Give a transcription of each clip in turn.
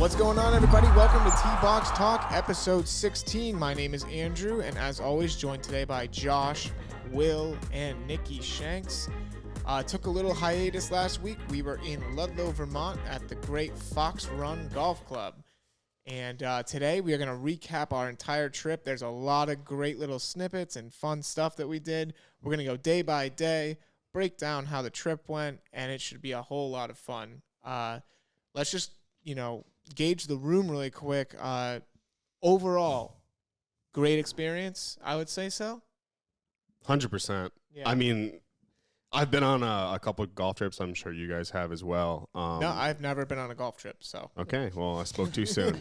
What's going on, everybody? Welcome to T-Box Talk, episode 16. My name is Andrew, and as always, joined today by Josh, Will, and Nikki Shanks. Took a little hiatus last week. We were in Ludlow, Vermont at the great Fox Run Golf Club. And today we are going to recap our entire trip. There's a lot of great little snippets and fun stuff that we did. We're going to go day by day, break down how the trip went, and it should be a whole lot of fun. Let's just, gauge the room really quick. Overall, great experience, I would say so. 100%. Yeah. I mean, I've been on a couple of golf trips. I'm sure you guys have as well. No, I've never been on a golf trip, so. Okay, well, I spoke too soon.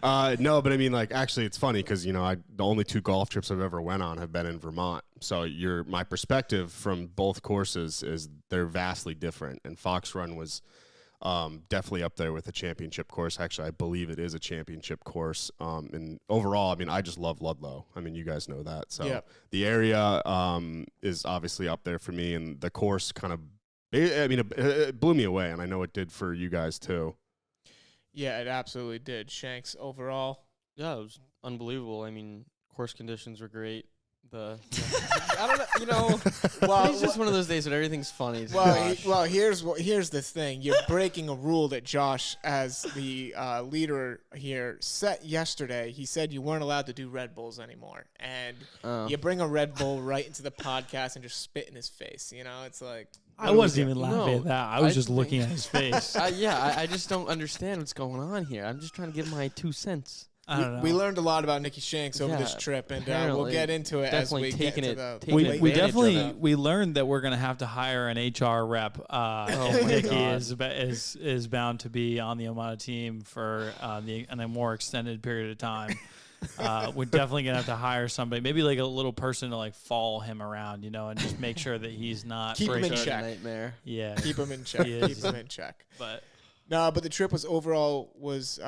No, but I mean, actually, it's funny because, the only two golf trips I've ever went on have been in Vermont. So my perspective from both courses is they're vastly different. And Fox Run was definitely up there with a championship course. Actually, I believe it is a championship course. And overall, I mean, I just love Ludlow. I mean, you guys know that. So The area is obviously up there for me, and the course kind of, it blew me away, and I know it did for you guys too. Yeah, it absolutely did. Shanks, overall? Yeah, it was unbelievable. I mean, course conditions were great. I don't know, well, it's just one of those days when everything's funny. Here's the thing. You're breaking a rule that Josh, as the leader here, set yesterday. He said you weren't allowed to do Red Bulls anymore. And you bring a Red Bull right into the podcast and just spit in his face. It's like... I wasn't even laughing at that. I was just looking at his face. I just don't understand what's going on here. I'm just trying to give my 2 cents. I don't know. We learned a lot about Nikki Shanks over this trip, and we'll get into it as we get to the... We learned that we're going to have to hire an HR rep. Nikki is bound to be on the OMADA team for in a more extended period of time. We're definitely going to have to hire somebody, maybe like a little person to follow him around, and just make sure that he's not... Keep him in check. Nightmare. Yeah. Keep him in check. Keep him in check. But the trip was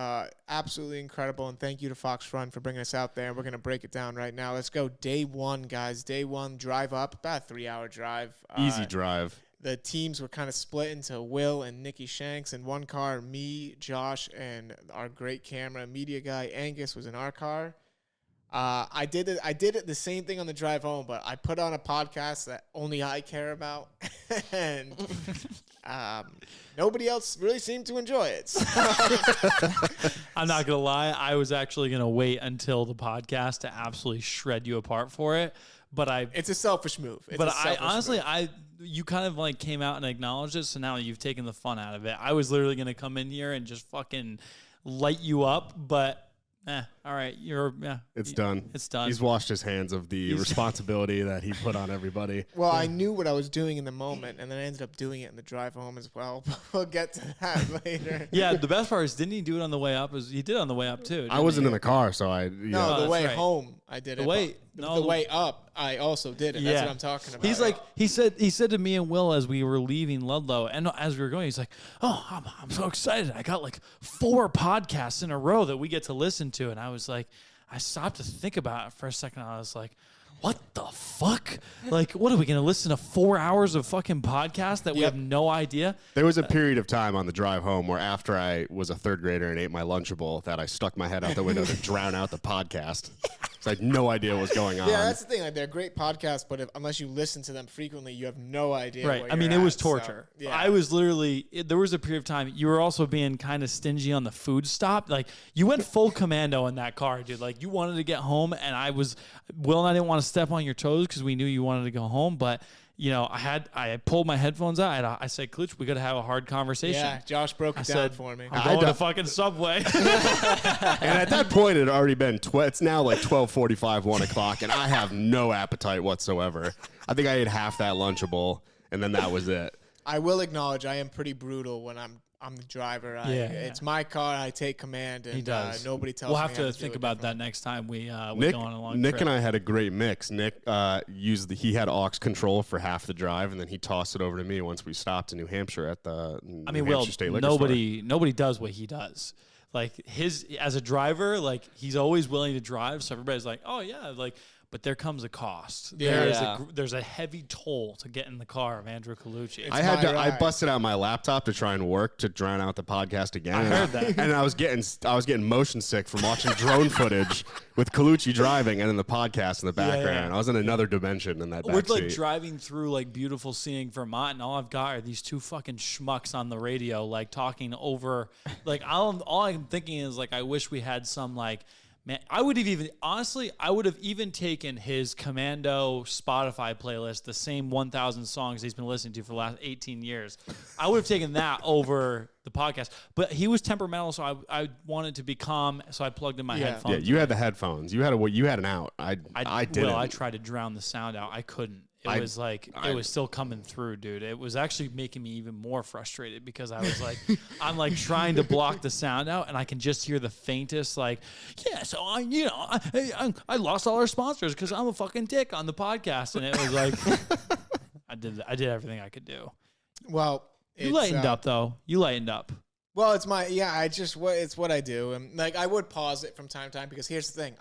absolutely incredible, and thank you to Fox Run for bringing us out there. We're going to break it down right now. Let's go day one, guys. Day one, drive up, about a 3-hour drive. Easy drive. The teams were kind of split into Will and Nikki Shanks in one car. Me, Josh, and our great camera media guy Angus was in our car. I did it the same thing on the drive home, but I put on a podcast that only I care about, and nobody else really seemed to enjoy it. So. I'm not gonna lie, I was actually gonna wait until the podcast to absolutely shred you apart for it, but it's a selfish move. You kind of came out and acknowledged it, so now you've taken the fun out of it. I was literally gonna come in here and just fucking light you up, but. All right, it's done. It's done. He's washed his hands of the responsibility that he put on everybody. Well, I knew what I was doing in the moment, and then I ended up doing it in the drive home as well. We'll get to that later. Yeah, the best part is, didn't he do it on the way up? He did it on the way up too. I wasn't in the car, so I. No, the way home I did it. The way up, I also did it. That's what I'm talking about. He's he said to me and Will as we were leaving Ludlow, and as we were going, he's like, "Oh, I'm so excited! I got 4 podcasts in a row that we get to listen to." And I was like, I stopped to think about it for a second. I was like, what the fuck? What are we going to listen to 4 hours of fucking podcast that we have no idea? There was a period of time on the drive home where after I was a 3rd grader and ate my Lunchable that I stuck my head out the window to drown out the podcast. So I had no idea what was going on. Yeah, that's the thing. They're great podcasts, but unless you listen to them frequently, you have no idea. Right. It was torture. So, I was literally, there was a period of time, you were also being kind of stingy on the food stop. You went full commando in that car, dude. You wanted to get home, and Will and I didn't want to step on your toes because we knew you wanted to go home, but I pulled my headphones out. I said, Klutch, we got to have a hard conversation. Yeah, Josh broke it down for me. I'm going to fucking Subway. And at that point, it had already been, it's now 12:45, 1 o'clock, and I have no appetite whatsoever. I think I ate half that Lunchable, and then that was it. I will acknowledge I am pretty brutal when I'm the driver. It's my car. I take command, and nobody tells me. We'll have to think about that next time we go on a long trip. Nick and I had a great mix. Nick he had aux control for half the drive, and then he tossed it over to me once we stopped in New Hampshire at the New Hampshire State Liquor Store. Nobody does what he does. As a driver, he's always willing to drive. So everybody's like, oh yeah, but there comes a cost. Yeah. There's a heavy toll to get in the car of Andrew Colucci. I busted out my laptop to try and work to drown out the podcast again. I heard that. And I was getting motion sick from watching drone footage with Colucci driving and then the podcast in the background. yeah. I was in another dimension in that We're backseat. like driving through like beautiful scenic Vermont, and all I've got are these two fucking schmucks on the radio, like talking over. Like all I'm thinking is like, I wish we had some like. Man, I would have even taken his Commando Spotify playlist, the same 1,000 songs he's been listening to for the last 18 years. I would have taken that over the podcast. But he was temperamental, so I wanted to be calm, so I plugged in my headphones. Yeah, you had the headphones. You had an out. I didn't. Well, I tried to drown the sound out. I couldn't. It was still coming through, dude. It was actually making me even more frustrated because I was like, I'm like trying to block the sound out, and I can just hear the faintest like, yeah. So I lost all our sponsors because I'm a fucking dick on the podcast, and it was like, I did everything I could do. Well, You lightened up though. You lightened up. Well, it's what I do, and like I would pause it from time to time because here's the thing: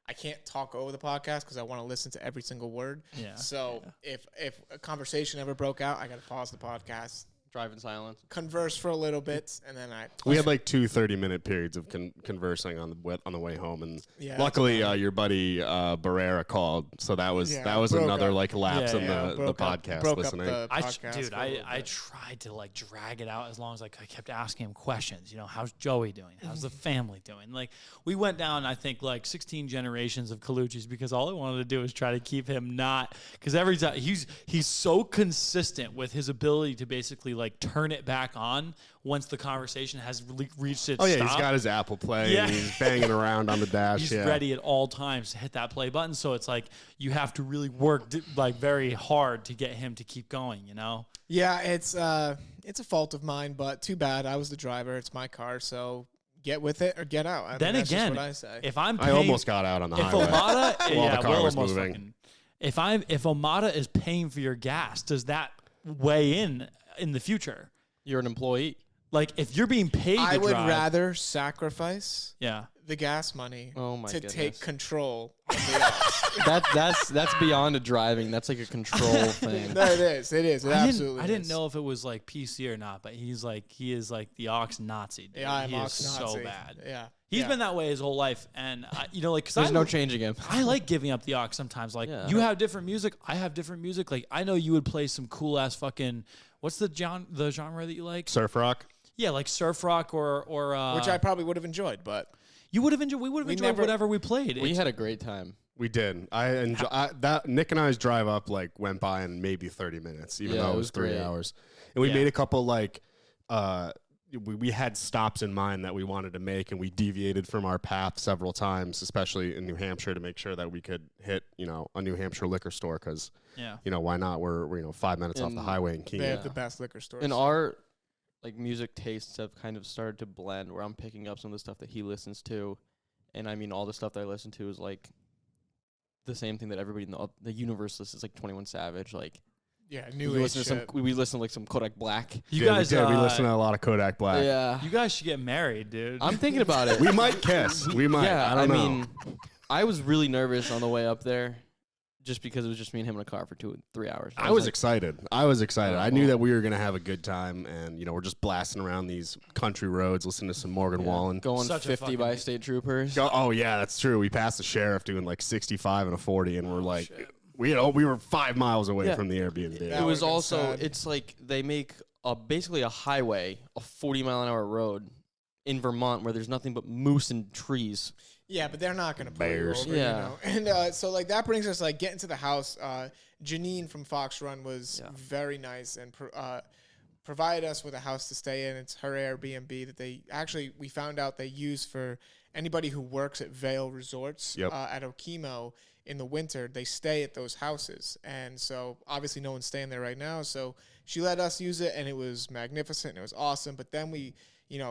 I can't talk over the podcast because I want to listen to every single word. Yeah. So if a conversation ever broke out, I got to pause the podcast, Drive in silence. converse for a little bit, and then We had like 2 30-minute periods of conversing on the way home, and Yeah, luckily your buddy Barrera called, so that was broke another up. like lapse in the broke up podcast listening. the podcast for a little I bit. tried to like drag it out as long as I kept asking him questions. You know, how's Joey doing? How's the family doing? Like we went down, I think like 16 generations of Colucci's because all I wanted to do was try to keep him not because every time he's so consistent with his ability to basically like turn it back on once the conversation has reached its Oh yeah, stop. he's got his Apple Play. Yeah. And he's banging around on the dash. He's yeah. ready at all times to hit that play button. So it's like you have to really work like very hard to get him to keep going. You know? Yeah, it's a fault of mine, but too bad. I was the driver. It's my car, so get with it or get out. Then that's just again, what I say. if I'm I paying, almost got out on the if highway OMADA, while yeah, the car we'll was almost moving. fucking, if OMADA is paying for your gas, does that weigh in the future? You're an employee. Like if you're being paid I to would drive, rather sacrifice yeah. the gas money Oh my to goodness. take control of the ops. That's beyond a driving. That's like a control thing. No, it is. It is. It absolutely I didn't is. know if it was like PC or not, but he is like the ox Nazi. Dude. Yeah, I'm he Ox is Nazi. so bad. Yeah. He's been that way his whole life, and like, cause There's I, no changing him. I like giving up the aux sometimes. Like Yeah. you have different music, I have different music. Like I know you would play some cool ass fucking. What's the genre that you like? Surf rock. Yeah, like surf rock or which I probably would have enjoyed, but you would have enjoyed. We would have enjoyed never- whatever we played. We It's- had a great time. We did. That Nick and I's drive up like went by in maybe 30 minutes, even Yeah, though it it was was 3 great. hours. And we Yeah. made a couple like we had stops in mind that we wanted to make, and we deviated from our path several times, especially in New Hampshire, to make sure that we could hit a New Hampshire liquor store because yeah. why not? We're 5 minutes off the And highway in they Keene. have the best liquor stores. And our like music tastes have kind of started to blend where I'm picking up some of the stuff that he listens to. And I mean, all the stuff that I listen to is like the same thing that everybody in the universe listens, like 21 Savage. Like yeah, we new age listen to shit. we listen to like some Kodak Black. You Yeah, guys, we listen to a lot of Kodak Black. Yeah, you guys should get married, dude. I'm thinking about it. We might kiss. We might. Yeah, I don't know. mean, I was really nervous on the way up there, just because it was just me and him in a car for 2-3 hours. I was like, excited. I was excited. Oh, I knew well. that we were going to have a good time, and we're just blasting around these country roads, listening to some Morgan yeah, Wallen. going Such a 50 by fucking- state troopers. Oh yeah, that's true. We passed the sheriff doing like 65 and a 40, and we're like, shit. we were 5 miles away Yeah. from the Airbnb. That It would've was been also sad. it's like they make basically a highway, a 40-mile-an-hour road in Vermont where there's nothing but moose and trees. Yeah, but they're not going to pull Bears. you over, Yeah. And so, like, that brings us, like, getting to the house. Janine from Fox Run was Yeah. very nice and provided us with a house to stay in. It's her Airbnb that we found out they use for anybody who works at Vail Resorts Yep. at Okemo in the winter. They stay at those houses. And so, obviously, no one's staying there right now. So, she let us use it, and it was magnificent. And it was awesome. But then we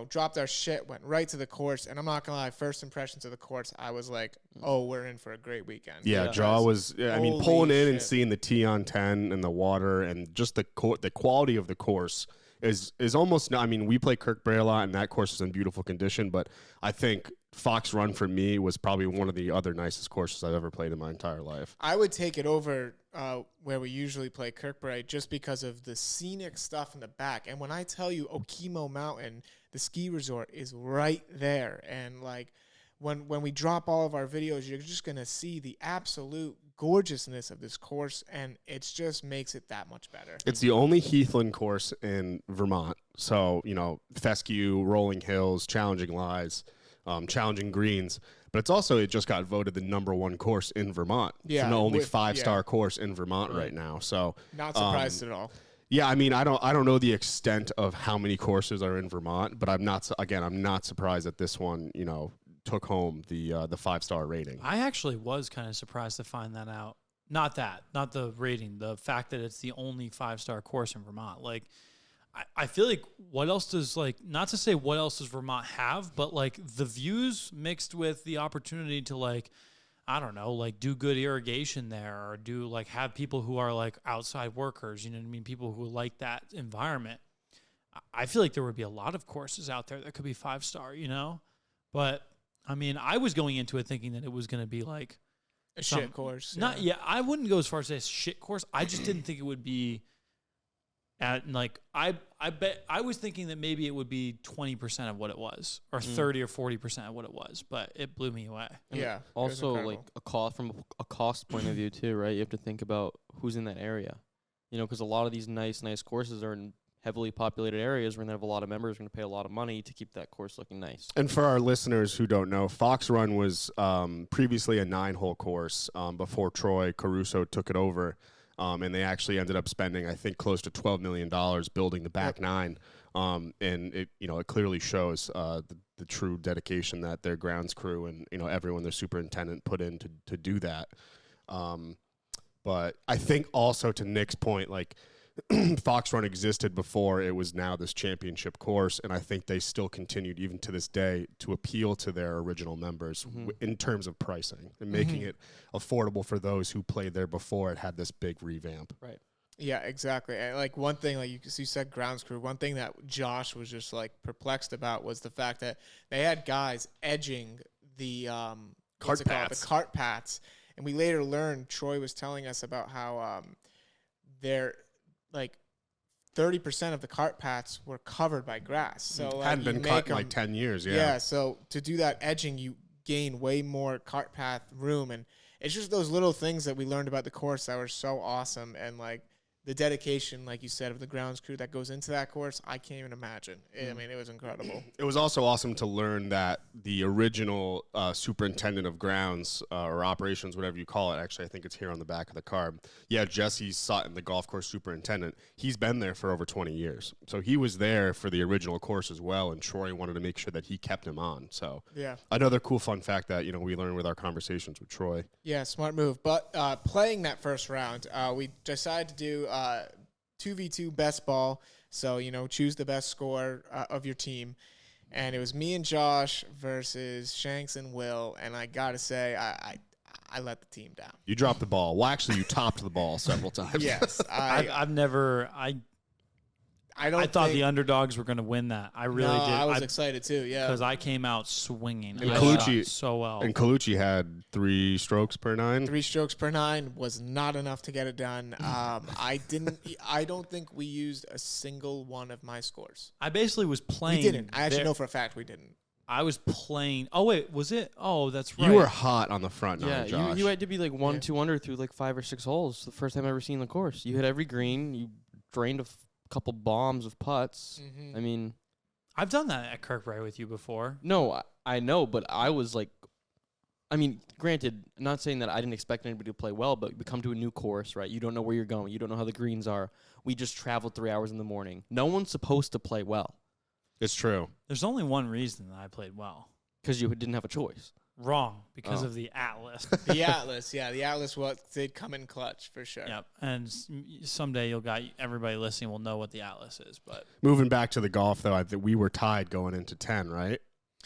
dropped our shit, went right to the course. And I'm not going to lie, first impressions of the course, I was like, oh, we're in for a great weekend. Yeah, Yeah. Jaw was. I mean, Holy pulling in and shit. seeing the tee on 10 and the water and just the quality of the course is almost. I mean, we play Kirkbrayla, and that course is in beautiful condition. But I think Fox Run for me was probably one of the other nicest courses I've ever played in my entire life. I would take it over where we usually play Kirkbride just because of the scenic stuff in the back. And when I tell you Okemo Mountain, the ski resort is right there. And like when we drop all of our videos, you're just going to see the absolute gorgeousness of this course. And it just makes it that much better. It's the only Heathland course in Vermont. So, you know, fescue, rolling hills, challenging lies, challenging greens. But it's also, it just got voted the #1 course in Vermont. Yeah, It's the only with- 5-star course in Vermont right now. So Not surprised at all. yeah, I mean, I don't know the extent of how many courses are in Vermont, but I'm not surprised that this one, you know, took home the 5-star rating. I actually was kind of surprised to find that out. Not the rating, the fact that it's the only 5-star course in Vermont. Like, I feel like what else does, like, not to say what else does Vermont have, but like the views mixed with the opportunity to, like, I don't know, like do good irrigation there, or do like have people who are like outside workers, you know what I mean? People who like that environment. I feel like there would be a lot of courses out there that could be 5-star, you know? But I mean, I was going into it thinking that it was going to be like A shit course. I wouldn't go as far as say shit course. I just didn't think it would be at like I bet I was thinking that maybe it would be 20% of what it was, or 30 or 40% of what it was, but it blew me away. Yeah. it was Also, incredible. like from a cost point of view too, right? You have to think about who's in that area, you know, because a lot of these nice courses are in heavily populated areas. We're gonna have a lot of members. We're gonna pay a lot of money to keep that course looking nice. And for our listeners who don't know, Fox Run was previously a 9-hole course before Troy Caruso took it over. And they actually ended up spending, I think, close to $12 million building the back 9. And it, you know, it clearly shows the true dedication that their grounds crew and, you know, everyone, their superintendent put in to do that. But I think also to Nick's point, like, Fox Run existed before it was now this championship course, and I think they still continued even to this day to appeal to their original members in terms of pricing and making it affordable for those who played there before it had this big revamp. Right. Yeah, exactly. And like one thing, like you said, grounds crew. One thing that Josh was just like perplexed about was the fact that they had guys edging the Cart paths. the cart paths, and we later learned Troy was telling us about how they're like 30% of the cart paths were covered by grass. So like, Hadn't you been make cut in 'em- like 10 years. Yeah, so to do that edging, you gain way more cart path room, and it's just those little things that we learned about the course that were so awesome, and like the dedication, like you said, of the grounds crew that goes into that course, I can't even imagine. I mean, it was incredible. It was also awesome to learn that the original superintendent of grounds or operations, whatever you call it, actually, I think it's here on the back of the card. Yeah, Jesse Sutton, the golf course superintendent, he's been there for over 20 years. So he was there for the original course as well, and Troy wanted to make sure that he kept him on. So Yeah. another cool fun fact that, you know, we learned with our conversations with Troy. Yeah, smart move. But playing that first round, we decided to do 2v2 best ball. So, you know, choose the best score of your team. And it was me and Josh versus Shanks and Will. And I got to say, I let the team down. You dropped the ball. Well, actually, you topped the ball several times. Yes. I thought the underdogs were going to win that. I really did. I was excited too, yeah. Because I came out swinging. And I Colucci- shot so well. And Colucci had 3 strokes per 9. 3 strokes per 9 was not enough to get it done. I don't think we used a single one of my scores. I basically was playing. We didn't. I actually know for a fact we didn't. I was playing. Oh, wait. Was it? Oh, that's right. You were hot on the front Yeah, nine, Josh. you had to be like 1-2 under through like 5 or 6 holes. The first time I ever seen the course. You hit every green. You drained a couple bombs of putts. Mhm. I mean, I've done that at Kirkbride with you before. no, I know, but I was like, I mean, granted, not saying that I didn't expect anybody to play well, but we come to a new course, right? You don't know where you're going. You don't know how the greens are. We just traveled 3 hours in the morning. No one's supposed to play well It's true. There's only one reason that I played well. because you didn't have a choice. Wrong, because Oh. of the Atlas. The Atlas, yeah, the Atlas did come in clutch for sure. Yep. And someday everybody listening will know what the Atlas is. But Moving back to the golf, though, I think we were tied going into 10, right?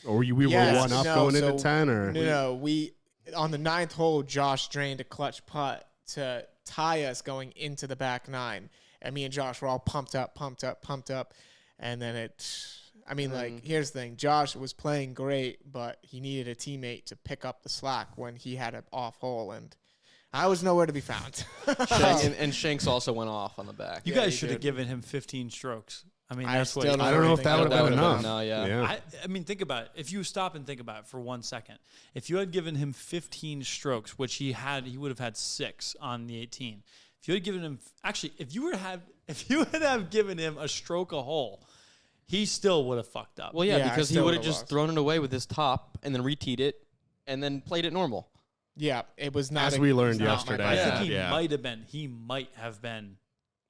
Or we Yes, were one up no, going so- into 10, or No, we on the 9th hole, Josh drained a clutch putt to tie us going into the back 9, and me and Josh were all pumped up. and then here's the thing. Josh was playing great, but he needed a teammate to pick up the slack when he had an off hole, and I was nowhere to be found. And Shanks also went off on the back. You guys should have given him 15 strokes. I mean, that's what still I don't know if that would have been enough. No, yeah. I mean, think about it. If you stop and think about it for 1 second, if you had given him 15 strokes, which he would have had 6 on the 18. If you had given him, actually, if you would have given him a stroke a hole, he still would have fucked up. Well, yeah, Yeah, I because he still would have would've just lost. thrown it away with his top and then reteed it and then played it normal. Yeah, it was not. As we learned not my yesterday. bad. I think Yeah. he might have been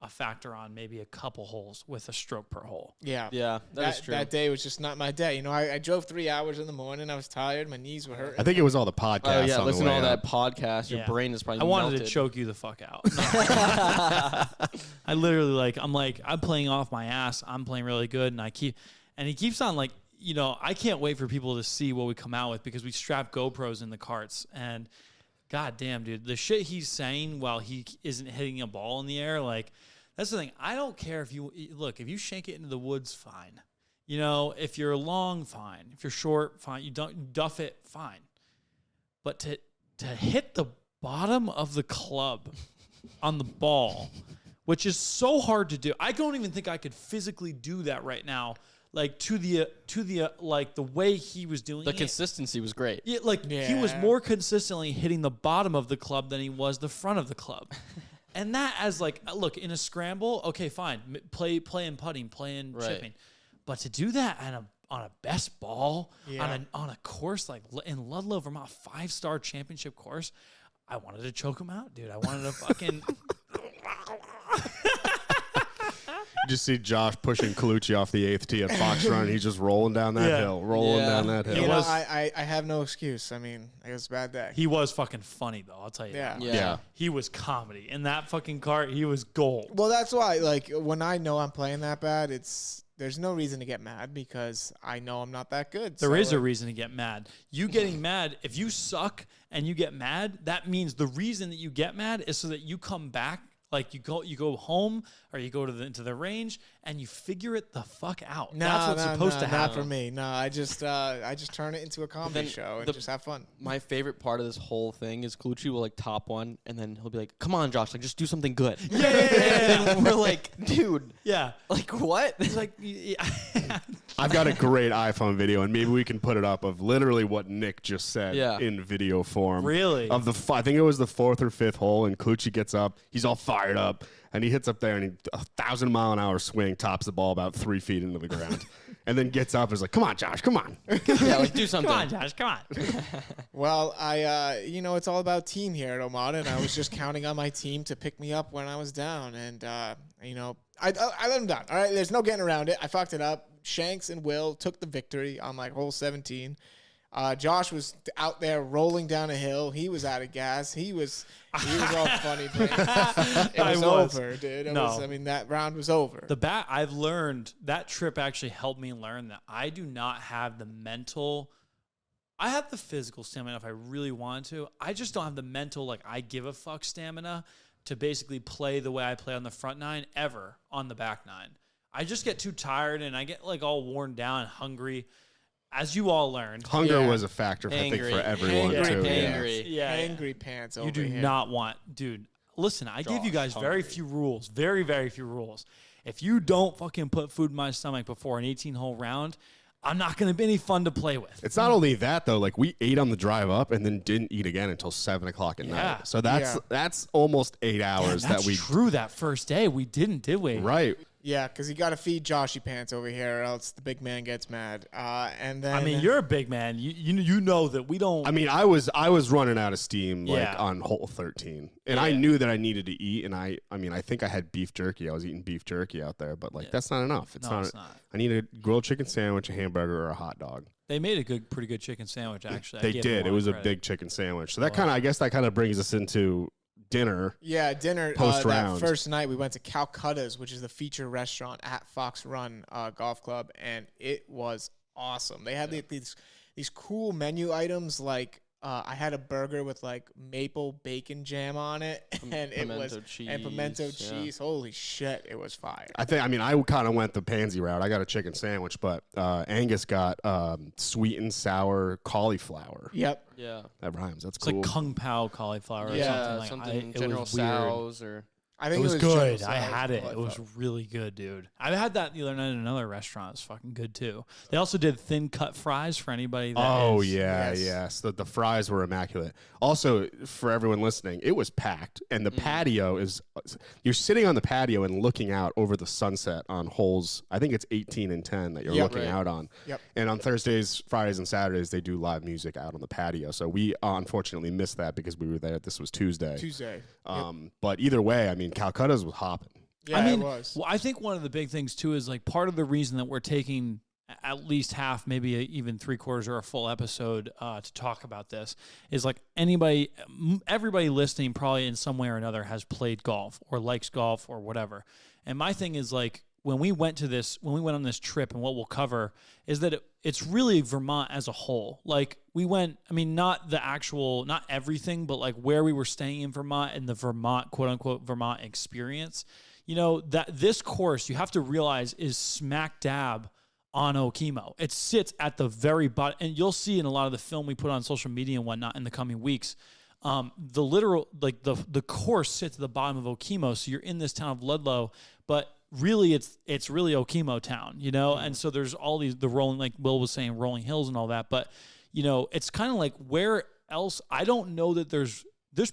a factor on maybe a couple holes with a stroke per hole. Yeah. Yeah, that is true. That day was just not my day. I drove 3 hours in the morning. I was tired. My knees were I hurting. think it was all the podcasts. Oh, yeah, on listen the to way all up. that podcast. Your Yeah. brain is probably I wanted melted. to choke you the fuck out. I literally I'm playing off my ass. I'm playing really good, and he keeps on I can't wait for people to see what we come out with because we strap GoPros in the carts, and god damn, dude, the shit he's saying while he isn't hitting a ball in the air, that's the thing. I don't care if you shank it into the woods, fine. If you're long, fine. If you're short, fine. You don't duff it, fine. But to hit the bottom of the club on the ball, which is so hard to do. I don't even think I could physically do that right now. To the way he was doing The it. consistency was great. Yeah, he was more consistently hitting the bottom of the club than he was the front of the club. And that as look, in a scramble, okay, fine. Playing putting, playing chipping. But to do that on a best ball, on a course like in Ludlow, Vermont, 5-star championship course, I wanted to choke him out, dude. I wanted to fucking You just see Josh pushing Colucci off the 8th tee at Fox Run. He's just rolling down that hill, down that hill. I have no excuse. I mean, it was a bad day. He was fucking funny though, I'll tell you Yeah. that. Yeah. He was comedy. In that fucking cart, he was gold. Well, that's why, when I know I'm playing that bad, there's no reason to get mad because I know I'm not that good. There is a reason to get mad. You getting mad, if you suck and you get mad, that means the reason that you get mad is so that you come back. You go home or you go into the range and you figure it the fuck out. That's what's supposed to happen. Not for me. No, I just turn it into a comedy show and just have fun. My favorite part of this whole thing is Colucci will top one and then he'll be like, "Come on, Josh, just do something good." Yeah. And we're like, "Dude, Yeah. what?" It's I've got a great iPhone video, and maybe we can put it up of literally what Nick just said in video form. Really? Of I think it was the 4th or 5th hole, and Colucci gets up. He's all fired up, and he hits up there, and a 1,000-mile-an-hour swing tops the ball about 3 feet into the ground. And then gets up and is like, "Come on, Josh, come on." Yeah, do something. Come on, Josh, come on. Well, it's all about team here at OMADA, and I was just counting on my team to pick me up when I was down, and I let them down. All right, there's no getting around it. I fucked it up. Shanks and Will took the victory on hole 17. Josh was out there rolling down a hill. He was out of gas. He was all funny. It was over, dude. That round was over. I've learned that trip actually helped me learn that I do not have the mental. I have the physical stamina if I really wanted to. I just don't have the mental I give a fuck stamina to basically play the way I play on the front nine ever on the back nine. I just get too tired and I get all worn down and hungry. As you all learned, Hunger was a factor, I think, Angry. for everyone, too. Angry. Yeah. Angry pants over You do here. not want, dude. Listen, I give you guys Josh, very hungry. few rules, very, very few rules. If you don't fucking put food in my stomach before an 18-hole round, I'm not going to be any fun to play with. It's not only that, though. We ate on the drive up and then didn't eat again until 7 o'clock at night. So that's almost 8 hours That's that we true. That first day we didn't, did we? Right. Yeah, because you got to feed Joshy pants over here, or else the big man gets mad. And then I mean, you're a big man. You know that we don't. I mean, I was running out of steam Yeah. on hole 13, and I knew that I needed to eat. And I think I had beef jerky. I was eating beef jerky out there, but that's not enough. It's No, it's not. I need a grilled chicken sandwich, a hamburger, or a hot dog. They made a pretty good chicken sandwich, actually. I They gave them did. It lot was of a credit. big chicken sandwich. So I guess that kind of brings us into dinner. Yeah, dinner. Post-round. That first night, we went to Calcutta's, which is the feature restaurant at Fox Run Golf Club, and it was awesome. They had these cool menu items like I had a burger with like maple bacon jam on it, and it was pimento cheese. Holy shit, it was fire. I kind of went the pansy route. I got a chicken sandwich, but Angus got sweet and sour cauliflower. Yep. Yeah. That rhymes. That's It's cool. like Kung Pao cauliflower or something. It General was weird. Tso's or I think It was General good. I Tso's had it. It cauliflower. was really good, dude. I had that the other night at another restaurant. It was fucking good too. They also did thin cut fries for anybody that Yes. The fries were immaculate. Also, for everyone listening, it was packed, and the patio is. You're sitting on the patio and looking out over the sunset on holes. I think it's 18 and 10 that you're looking out on. Yep. And on Thursdays, Fridays, and Saturdays, they do live music out on the patio. So we unfortunately missed that because we were there. This was Tuesday. But either way, I mean, Calcutta's was hopping. Yeah, I mean, it was. well, I think one of the big things too is like part of the reason that we're taking at least half, maybe even 3/4 or a full episode to talk about this is like everybody listening probably in some way or another has played golf or likes golf or whatever. And my thing is like when we went on this trip, and what we'll cover is that it's really Vermont as a whole. Like we went, I mean, not everything, but like where we were staying in Vermont and the Vermont, quote unquote, Vermont experience. You know, that this course you have to realize is smack dab on Okemo. It sits at the very bottom, and you'll see in a lot of the film we put on social media and whatnot in the coming weeks. The literal, like the course sits at the bottom of Okemo, so you're in this town of Ludlow, but really it's really Okemo town, you know. And so there's all the rolling, like Will was saying, rolling hills and all that. But you know, it's kind of like where else. I don't know that there's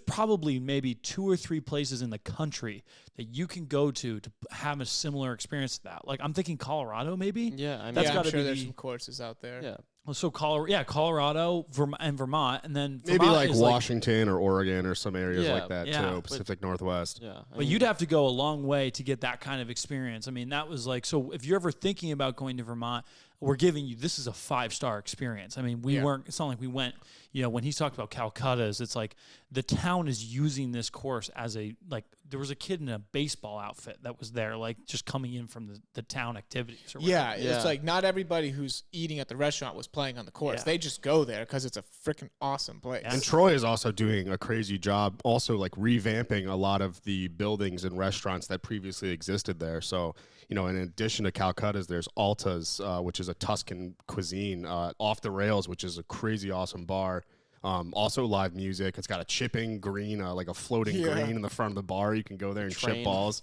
probably maybe 2 or 3 places in the country that you can go to have a similar experience to that. Like I'm thinking Colorado, maybe. Yeah, I mean, That's I'm gotta sure be there's some courses out there. yeah. So Colorado, and Vermont, and then Maybe Vermont like is Washington or Oregon or some areas like that yeah, too, Pacific Northwest. Yeah. But you'd have to go a long way to get that kind of experience. I mean, that was like, so if you're ever thinking about going to Vermont, we're giving you, this is a 5-star experience. I mean, it's not like we went, you know, when he's talked about Calcutta's, it's like the town is using this course as there was a kid in a baseball outfit that was there, like just coming in from the town activities. Or Yeah, it's like not everybody who's eating at the restaurant was playing on the course. Yeah. They just go there because it's a freaking awesome place. And Troy is also doing a crazy job, also like revamping a lot of the buildings and restaurants that previously existed there. So, you know, in addition to Calcutta's, there's Alta's, which is a Tuscan cuisine, Off the Rails, which is a crazy awesome bar. Also live music. It's got a chipping green, like a floating green in the front of the bar. You can go there and chip balls.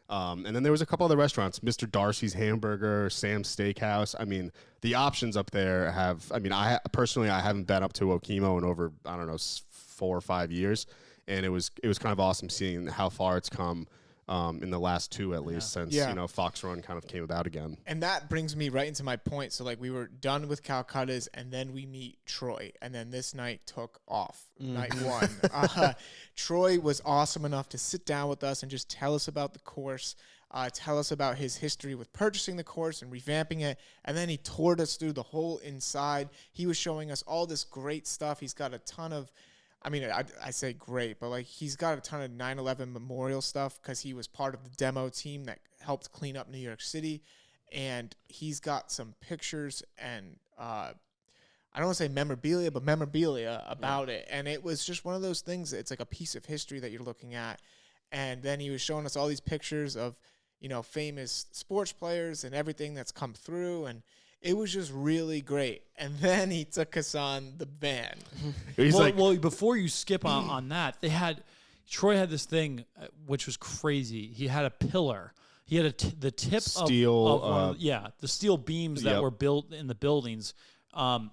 And then there was a couple other restaurants, Mr. Darcy's Hamburger, Sam's Steakhouse. I mean, the options up there I haven't been up to Okemo in over, I don't know, 4 or 5 years. And it was kind of awesome seeing how far it's come in the last 2 at least since, you know, Fox Run kind of came about again. And that brings me right into my point. So, like, we were done with Calcutta's, and then we meet Troy. And then this night took off, night 1. Troy was awesome enough to sit down with us and just tell us about the course, tell us about his history with purchasing the course and revamping it. And then he toured us through the whole inside. He was showing us all this great stuff. He's got a ton of, I say great, but like he's got a ton of 9/11 memorial stuff because he was part of the demo team that helped clean up New York City. And he's got some pictures and I don't want to say memorabilia, but memorabilia about it. And it was just one of those things. It's like a piece of history that you're looking at. And then he was showing us all these pictures of, you know, famous sports players and everything that's come through. And it was just really great. And then he took us on the van. Well, before you skip on that, Troy had this thing which was crazy. He had a pillar. He had the tip steel, the steel beams that were built in the buildings.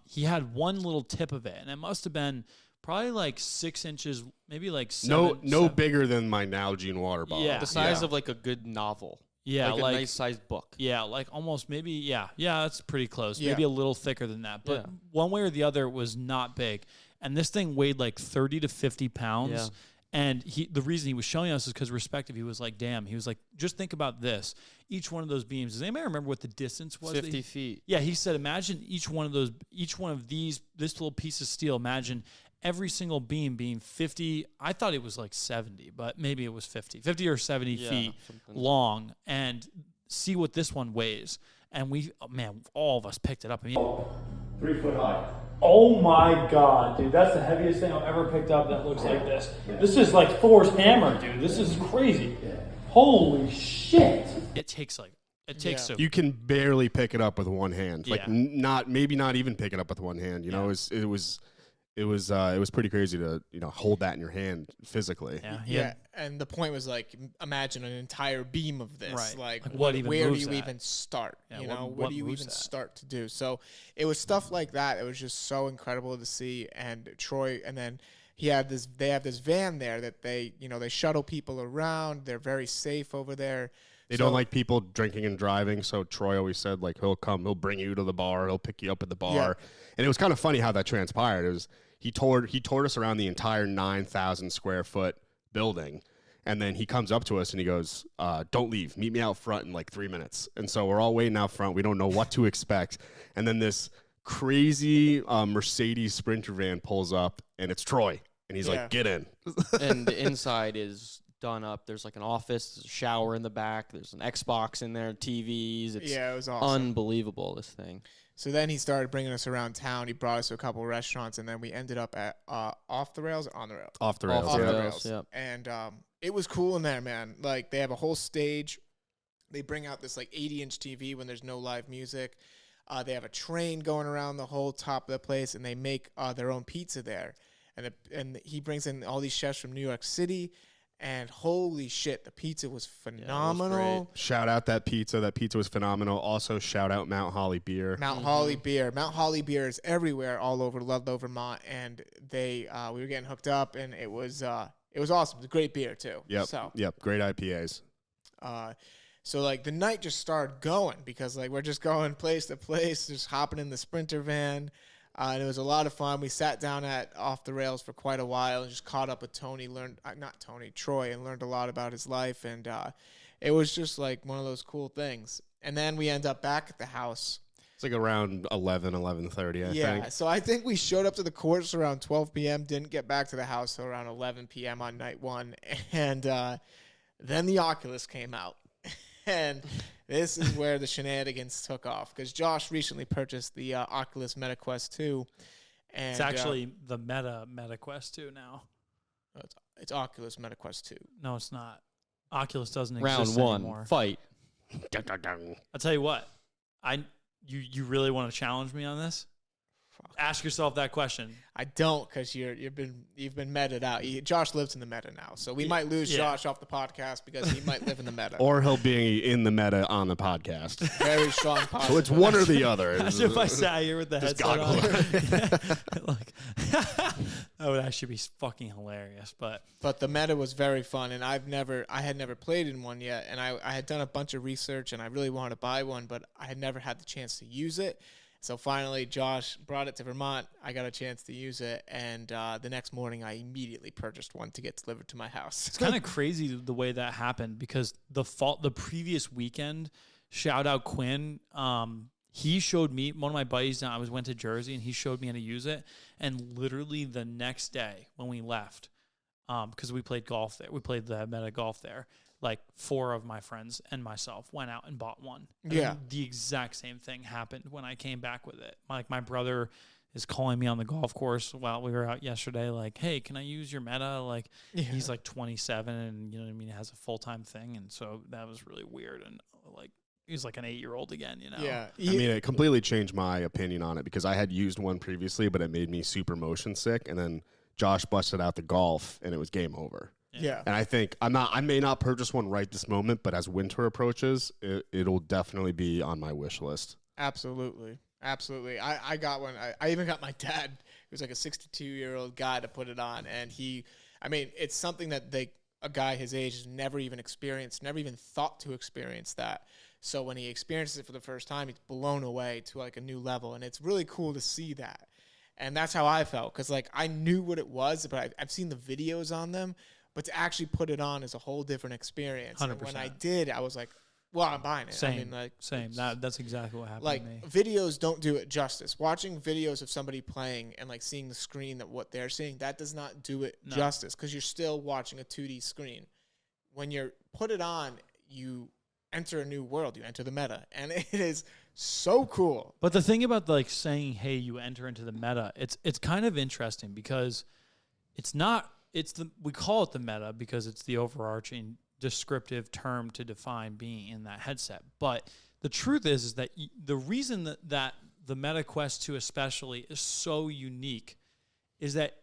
He had one little tip of it, and it must have been probably like 6 inches, maybe like 7. No bigger than my Nalgene water bottle. Yeah. The size of like a good novel. Yeah, like a nice sized book. Yeah, like almost maybe, yeah, that's pretty close. Yeah. Maybe a little thicker than that. But one way or the other, it was not big. And this thing weighed like 30 to 50 pounds. Yeah. And the reason he was showing us is because respective. He was like, damn. He was like, just think about this. Each one of those beams. Does anybody remember what the distance was? 50 feet. Yeah, he said, imagine each one of these, this little piece of steel, imagine every single beam being 50. I thought it was like 70, but maybe it was 50 or 70 feet long, and see what this one weighs. And all of us picked it up. 3 foot high. Oh my God, dude. That's the heaviest thing I've ever picked up that looks like this. This is like Thor's hammer, dude. This is crazy. Holy shit. It takes You can barely pick it up with one hand. Like Yeah. maybe not even pick it up with one hand. You know, it was pretty crazy to hold that in your hand physically. Yeah, and the point was like, imagine an entire beam of this. Right. Like What even where do moves you that? even start? Yeah, You what- know, what where do you moves even that? start to do? So it was stuff like that. It was just so incredible to see. And Troy, and then they have this van there that they shuttle people around. They're very safe over there. They don't like people drinking and driving, so Troy always said, like, he'll bring you to the bar, he'll pick you up at the bar. Yeah. And it was kind of funny how that transpired. It was he toured us around the entire 9,000 square foot building, and then he comes up to us and he goes, don't leave, meet me out front in like 3 minutes. And so we're all waiting out front, we don't know what to expect, and then this crazy Mercedes Sprinter van pulls up, and it's Troy, and he's like, get in. And the inside is done up. There's like an office, there's a shower in the back, there's an Xbox in there, TVs. It's it was awesome. unbelievable, this thing. So then he started bringing us around town. He brought us to a couple of restaurants, and then we ended up at Off the Rails or On the Rails? Off the rails. Off the yeah. rails. Yep. And it was cool in there, man. Like, they have a whole stage. They bring out this like 80-inch TV when there's no live music. They have a train going around the whole top of the place, and they make their own pizza there. And he brings in all these chefs from New York City. And holy shit, the pizza was phenomenal. Shout out that pizza. That pizza was phenomenal. Also, shout out Mount Holly beer. Mount Holly beer. Mount Holly beer is everywhere, all over Ludlow, Vermont. And we were getting hooked up, and it was awesome. It was a great beer too. Yep. Great IPAs. So like the night just started going because like we're just going place to place, just hopping in the Sprinter van. And it was a lot of fun. We sat down at Off the Rails for quite a while and just caught up with Troy, and learned a lot about his life. And it was just like one of those cool things. And then we end up back at the house. It's like around 11:30, I think. Yeah, so I think we showed up to the course around 12 p.m., didn't get back to the house till around 11 p.m. on night one. And then the Oculus came out. And this is where the shenanigans took off, because Josh recently purchased the Oculus Meta Quest 2. And, It's actually the Meta Quest 2 now. It's Oculus Meta Quest 2. No, it's not. Oculus doesn't Round exist one, anymore. fight. I'll tell you what. You really want to challenge me on this? Ask yourself that question. I don't, because you've been meted out. Josh lives in the meta now, so we might lose Josh off the podcast because he might live in the meta. Or he'll be in the meta on the podcast. Very strong podcast. So it's one or the other. As if I sat here with the Just headset goggle. on. Like, that would actually be fucking hilarious. But the meta was very fun, and I had never played in one yet, and I had done a bunch of research, and I really wanted to buy one, but I had never had the chance to use it. So finally, Josh brought it to Vermont. I got a chance to use it, and the next morning, I immediately purchased one to get delivered to my house. it's kind of crazy the way that happened, because the previous weekend, shout out Quinn, he showed me, one of my buddies, I went to Jersey, and he showed me how to use it. And literally the next day when we left, because we played golf there, we played the Meta Golf there, like 4 of my friends and myself went out and bought one. And then the exact same thing happened when I came back with it. Like, my brother is calling me on the golf course while we were out yesterday, like, hey, can I use your Meta? Like, he's like 27 and, you know what I mean, has a full-time thing. And so that was really weird. And like, he's like an 8-year-old again, you know? Yeah. I mean, it completely changed my opinion on it, because I had used one previously, but it made me super motion sick. And then Josh busted out the golf, and it was game over. Yeah. And I think I may not purchase one right this moment, but as winter approaches, it'll definitely be on my wish list. Absolutely. I got one. I even got my dad, who's like a 62-year-old guy, to put it on. And it's something that a guy his age has never even experienced, never even thought to experience that. So when he experiences it for the first time, he's blown away to like a new level. And it's really cool to see that. And that's how I felt, because like I knew what it was, but I've seen the videos on them. But to actually put it on is a whole different experience. 100%. And when I did, I was like, well, I'm buying it. Same. I mean, Same. That's exactly what happened like, to me. videos don't do it justice. Watching videos of somebody playing and like seeing the screen, that what they're seeing, that does not do it justice, because you're still watching a 2D screen. When you're put it on, you enter a new world. You enter the meta. And it is So cool. But the thing about like saying, "Hey, you enter into the meta," it's kind of interesting because we call it the meta because it's the overarching descriptive term to define being in that headset. But the truth is that the reason that the Meta Quest 2 especially is so unique is that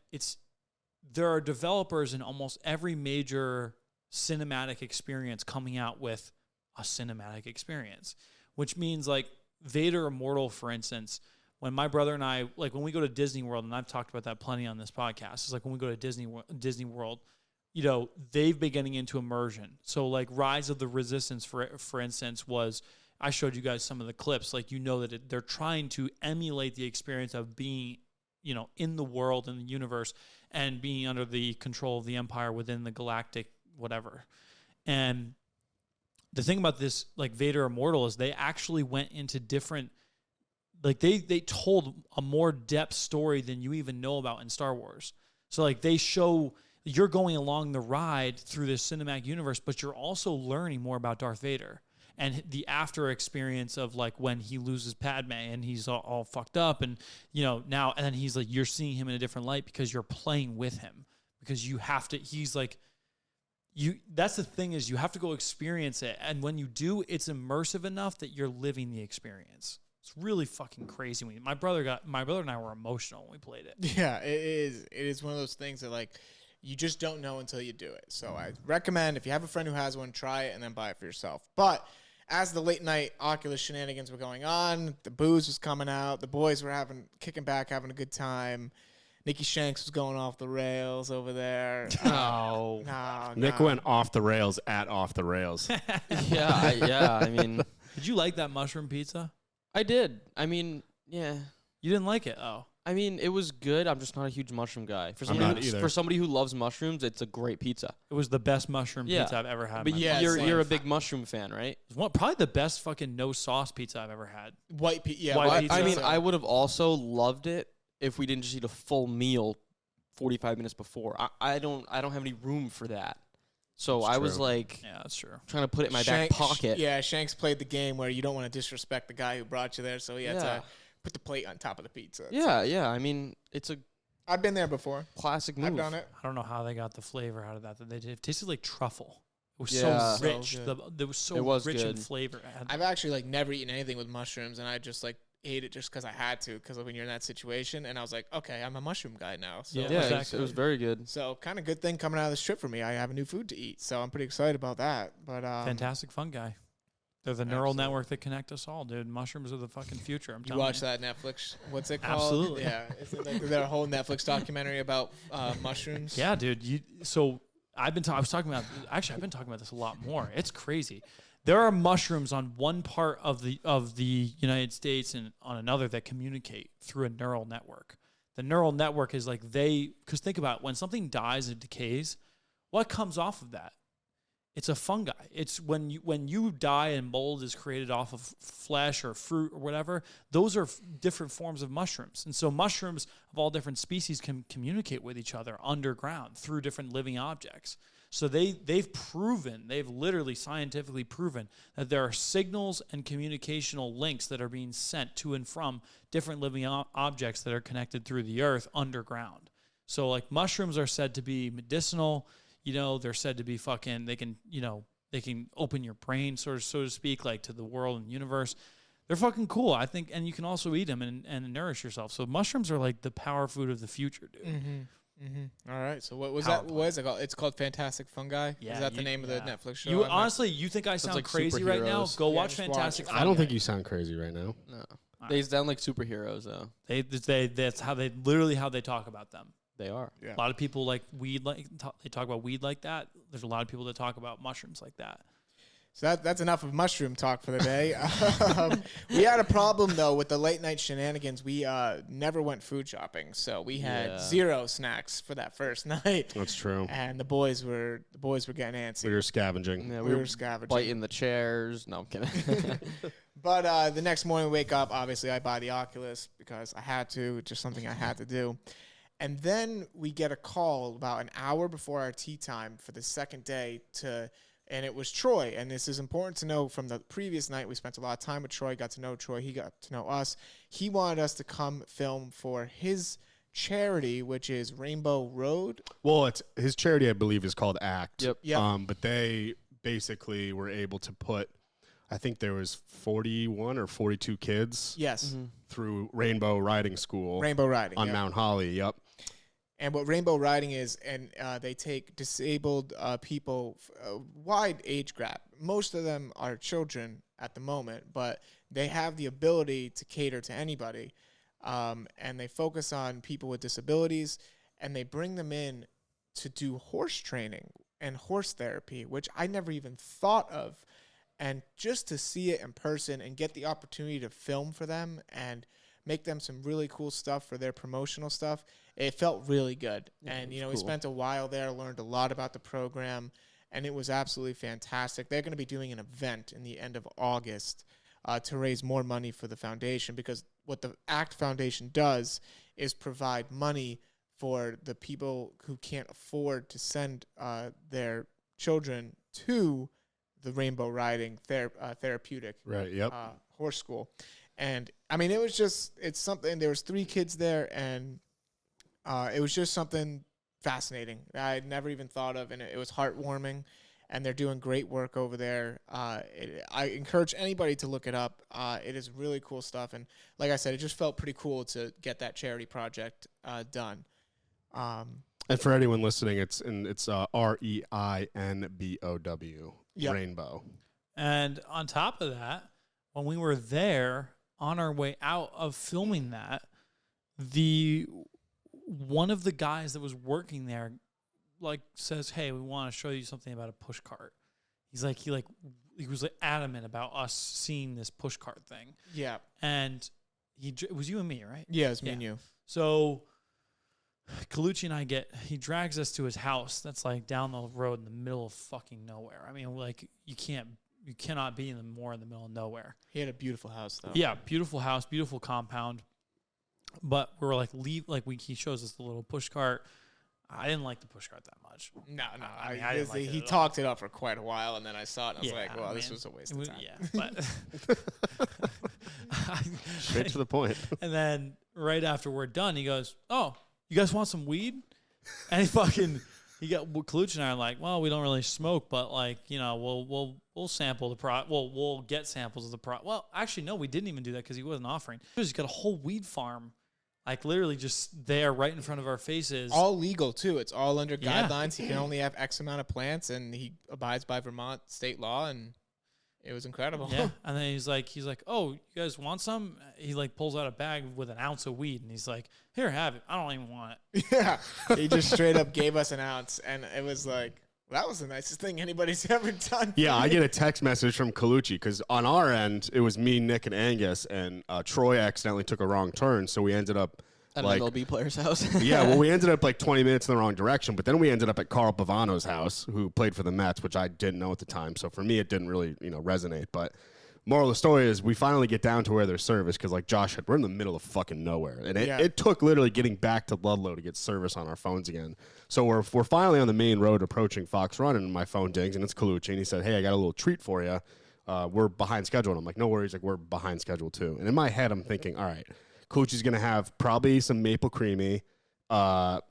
there are developers in almost every major cinematic experience coming out with a cinematic experience, which means like Vader Immortal, for instance, when my brother and I, like when we go to Disney World, and I've talked about that plenty on this podcast, it's like when we go to Disney World, you know, they've been getting into immersion. So like Rise of the Resistance, for instance, I showed you guys some of the clips, like, you know, that they're trying to emulate the experience of being, you know, in the world, in the universe, and being under the control of the Empire within the galactic whatever. And the thing about this, like Vader Immortal, is they actually went into different, like they told a more depth story than you even know about in Star Wars. So like they show you're going along the ride through this cinematic universe, but you're also learning more about Darth Vader and the after experience of like when he loses Padme and he's all fucked up, and you know now, and then he's like, you're seeing him in a different light because you're playing with him, because you have to. He's like, that's the thing, is you have to go experience it, and when you do, it's immersive enough that you're living the experience. It's really fucking crazy. My brother and I were emotional when we played it. Yeah, it is one of those things that like you just don't know until you do it. So I recommend, if you have a friend who has one, try it and then buy it for yourself. But as the late night Oculus shenanigans were going on, the booze was coming out, the boys were kicking back, having a good time. Nikki Shanks was going off the rails over there. No. Nick went off the rails at off the rails. Yeah. I mean, Did you like that mushroom pizza? I did. I mean, yeah. You didn't like it? Oh. I mean, it was good. I'm just not a huge mushroom guy. I'm not either. For somebody who loves mushrooms, it's a great pizza. It was the best mushroom pizza I've ever had. But Yeah, you're a big mushroom fan, right? It was probably the best fucking no sauce pizza I've ever had. White pizza. I mean, I would have also loved it if we didn't just eat a full meal 45 minutes before. I don't have any room for that. So That's I was true. like, Yeah, that's true. trying to put it in my back pocket. Yeah, Shanks played the game where you don't want to disrespect the guy who brought you there, so he had to put the plate on top of the pizza. Yeah. I mean, it's a I've been there before. classic move. I've done it. I don't know how they got the flavor out of that. It tasted like truffle. It was Yeah. so rich. So It was so It was rich in good. flavor. I've actually like never eaten anything with mushrooms, and I just like ate it just because I had to, because when you're in that situation, and I was like, okay, I'm a mushroom guy now. So Yeah, Yeah, exactly. it was very good. So kind of good thing coming out of this trip for me. I have a new food to eat, so I'm pretty excited about that. But Fantastic fun guy. They're the neural Absolutely. network that connect us all, dude. Mushrooms are the fucking future. I'm You telling watch that Netflix? What's it called? Absolutely. Yeah, is there a whole Netflix documentary about mushrooms? Yeah, dude. I've been talking about this a lot more. It's crazy. There are mushrooms on one part of the United States and on another that communicate through a neural network. The neural network is like because think about it, when something dies and decays, what comes off of that? It's a fungi. It's when you die and mold is created off of flesh or fruit or whatever. Those are different forms of mushrooms. And so mushrooms of all different species can communicate with each other underground through different living objects. So they've literally scientifically proven that there are signals and communicational links that are being sent to and from different living objects that are connected through the earth underground. So like mushrooms are said to be medicinal. You know, they're said to be they can open your brain, so to speak, like to the world and universe. They're fucking cool, I think, and you can also eat them and nourish yourself. So mushrooms are like the power food of the future, dude. Mm-hmm. Mm-hmm. All right. So what was Power that? What is it called? It's called Fantastic Fungi. Yeah, Is that the name of the yeah. Netflix show? You I'm not- honestly, you think I sound like crazy right now? superheroes. Go Yeah, watch just watch Fantastic it. Fungi. I don't think you sound crazy right now. No, they sound like superheroes though. That's how they talk about them. They are. Yeah. A lot of people like weed, they talk about weed like that. There's a lot of people that talk about mushrooms like that. So that's enough of mushroom talk for the day. We had a problem though with the late night shenanigans. We never went food shopping, so we had zero snacks for that first night. That's true. And the boys were getting antsy. We were scavenging. Yeah, we were scavenging. biting the chairs. No, I'm kidding. But the next morning we wake up, obviously I buy the Oculus because I had to, just something I had to do. And then we get a call about an hour before our tea time for the second day to And it was Troy. And this is important to know from the previous night. We spent a lot of time with Troy, got to know Troy. He got to know us. He wanted us to come film for his charity, which is Rainbow Road. Well, it's his charity, I believe, is called ACT. Yep. But they basically were able to put, I think there was 41 or 42 kids Yes. through Rainbow Riding School Rainbow Riding. on yep. Mount Holly. Yep. And what Rainbow Riding is, and they take disabled people, wide age gap. Most of them are children at the moment, but they have the ability to cater to anybody. And they focus on people with disabilities, and they bring them in to do horse training and horse therapy, which I never even thought of. And just to see it in person and get the opportunity to film for them and make them some really cool stuff for their promotional stuff, it felt really good. Yeah, and, it you know, was we cool. spent a while there, learned a lot about the program, and it was absolutely fantastic. They're going to be doing an event in the end of August to raise more money for the foundation, because what the ACT Foundation does is provide money for the people who can't afford to send their children to the Rainbow Riding therapeutic Right. Yep. horse school. And I mean, it's something. There was 3 kids there, and it was just something fascinating that I had never even thought of, and it was heartwarming. And they're doing great work over there. I encourage anybody to look it up. It is really cool stuff, and like I said, it just felt pretty cool to get that charity project done. And for anyone listening, it's REINBOW. Yep. Rainbow. And on top of that, when we were there on our way out of filming that, one of the guys that was working there says, "Hey, we want to show you something about a push cart." He was adamant about us seeing this push cart thing. Yeah. And it was you and me, right? Yeah, it's me and you. So Colucci and he drags us to his house that's like down the road in the middle of fucking nowhere. I mean, like you cannot be in the middle of nowhere. He had a beautiful house, though. Yeah, beautiful house, beautiful compound. But we were he shows us the little push cart. I didn't like the push cart that much. No. I didn't like it He at all. talked it up for quite a while, and then I saw it, and I was like, well, I this mean, was a waste of time. Yeah, but Straight to the point. And then right after we're done, he goes, "Oh, you guys want some weed?" And Colucci and I are like, "Well, we don't really smoke, but we'll sample the product. We'll get samples of the product." Well, actually, no, we didn't even do that because he wasn't offering. He's got a whole weed farm, like literally just there right in front of our faces. All legal, too. It's all under Yeah. guidelines. He can only have X amount of plants, and he abides by Vermont state law, and it was incredible. Yeah, and then he's like, "Oh, you guys want some?" He pulls out a bag with an ounce of weed, and he's like, "Here, have it. I don't even want it." Yeah. He just straight up gave us an ounce, and it was like, that was the nicest thing anybody's ever done. Yeah, I get a text message from Colucci because on our end, it was me, Nick, and Angus, and Troy accidentally took a wrong turn, so we ended up At an MLB player's house. yeah, well, we ended up 20 minutes in the wrong direction, but then we ended up at Carl Pavano's house, who played for the Mets, which I didn't know at the time. So for me, it didn't really, resonate. But moral of the story is we finally get down to where there's service because, like Josh said, we're in the middle of fucking nowhere. And it took literally getting back to Ludlow to get service on our phones again. So we're finally on the main road approaching Fox Run, and my phone dings, and it's Colucci. And he said, "Hey, I got a little treat for you. We're behind schedule." And I'm like, "No worries. We're behind schedule too." And in my head, I'm thinking, all right, Colucci's going to have probably some maple creamy,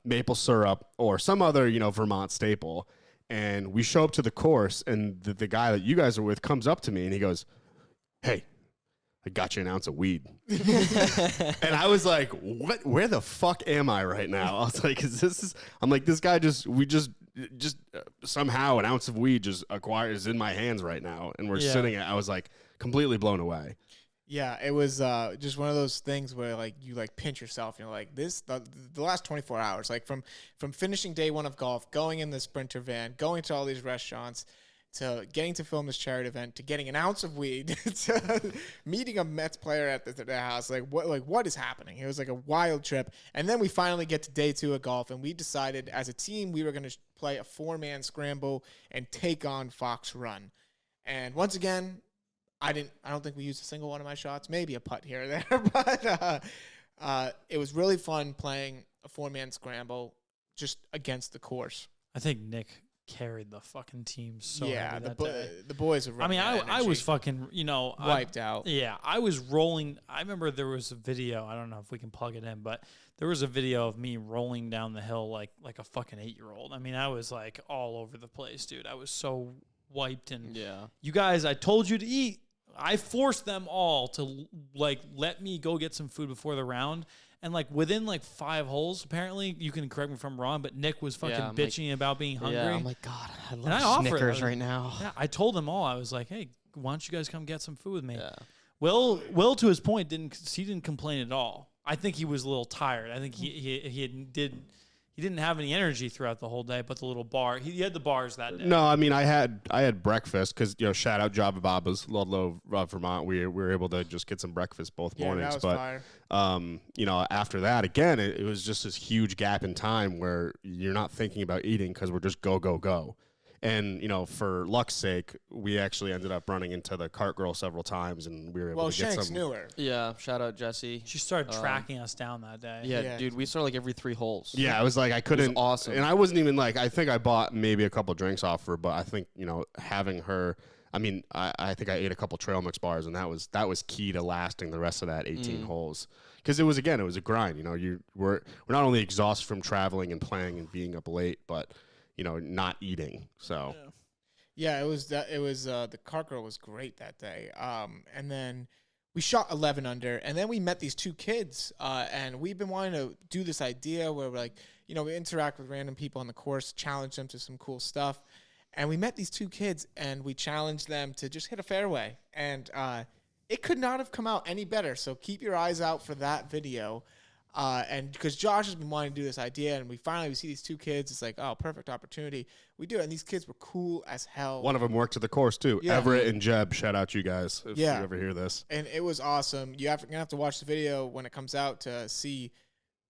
maple syrup, or some other, Vermont staple. And we show up to the course, and the guy that you guys are with comes up to me, and he goes, "Hey, I got you an ounce of weed." And I was like, "What? Where the fuck am I right now?" I was like, this guy just somehow an ounce of weed just is in my hands right now. And we're sitting I was like completely blown away. Yeah, it was just one of those things where you pinch yourself. You're like, the last 24 hours, from finishing day 1 of golf, going in the Sprinter van, going to all these restaurants, to getting to film this charity event, to getting an ounce of weed, to meeting a Mets player at their house. What is happening? It was a wild trip. And then we finally get to day 2 of golf, and we decided as a team we were going to play a 4-man scramble and take on Fox Run. And once again, I don't think we used a single one of my shots, maybe a putt here or there, but it was really fun playing a 4-man scramble just against the course. I think Nick carried the fucking team so yeah, heavy that day. the boys were I mean, running I was fucking, wiped out. Yeah, I was rolling. I remember there was a video. I don't know if we can plug it in, but there was a video of me rolling down the hill like a fucking 8-year-old. I mean, I was like all over the place, dude. I was so wiped. And you guys, I told you to eat. I forced them all to like let me go get some food before the round. And like within like 5 holes, apparently, you can correct me if I'm wrong, but Nick was fucking bitching about being hungry. Yeah, I'm like, God, I And love Snickers offered, right now. Yeah, I told them all. I was like, hey, why don't you guys come get some food with me? Yeah. Will to his point didn't complain at all. I think he was a little tired. I think he didn't have any energy throughout the whole day. But the little bar, he had the bars that day. No, I mean I had breakfast because shout out Java Baba's Ludlow, Vermont. We were able to just get some breakfast both mornings. That was fire. After that again, it was just this huge gap in time where you're not thinking about eating because we're just go. And, for luck's sake, we actually ended up running into the cart girl several times, and we were able to get Shanks some. knew her. Yeah, shout out Jesse. She started tracking us down that day. Yeah, dude, we started like every 3 holes. Yeah, I was like, I couldn't. It was awesome. And I wasn't even like, I think I bought maybe a couple drinks off her, but I think, having her, I mean, I think I ate a couple trail mix bars, and that was key to lasting the rest of that 18 holes. Because it was a grind. We're not only exhausted from traveling and playing and being up late, but, not eating. So. Yeah, it was the cart girl was great that day. And then we shot 11 under, and then we met these 2 kids, and we've been wanting to do this idea where we're like, we interact with random people on the course, challenge them to some cool stuff. And we met these 2 kids, and we challenged them to just hit a fairway. And it could not have come out any better. So keep your eyes out for that video. And because Josh has been wanting to do this idea, and we see these 2 kids, it's like, oh, perfect opportunity. We do it, and these kids were cool as hell. One of them worked to the course too. Yeah. Everett and Jeb, shout out you guys if you ever hear this. And it was awesome. You're gonna have to watch the video when it comes out to see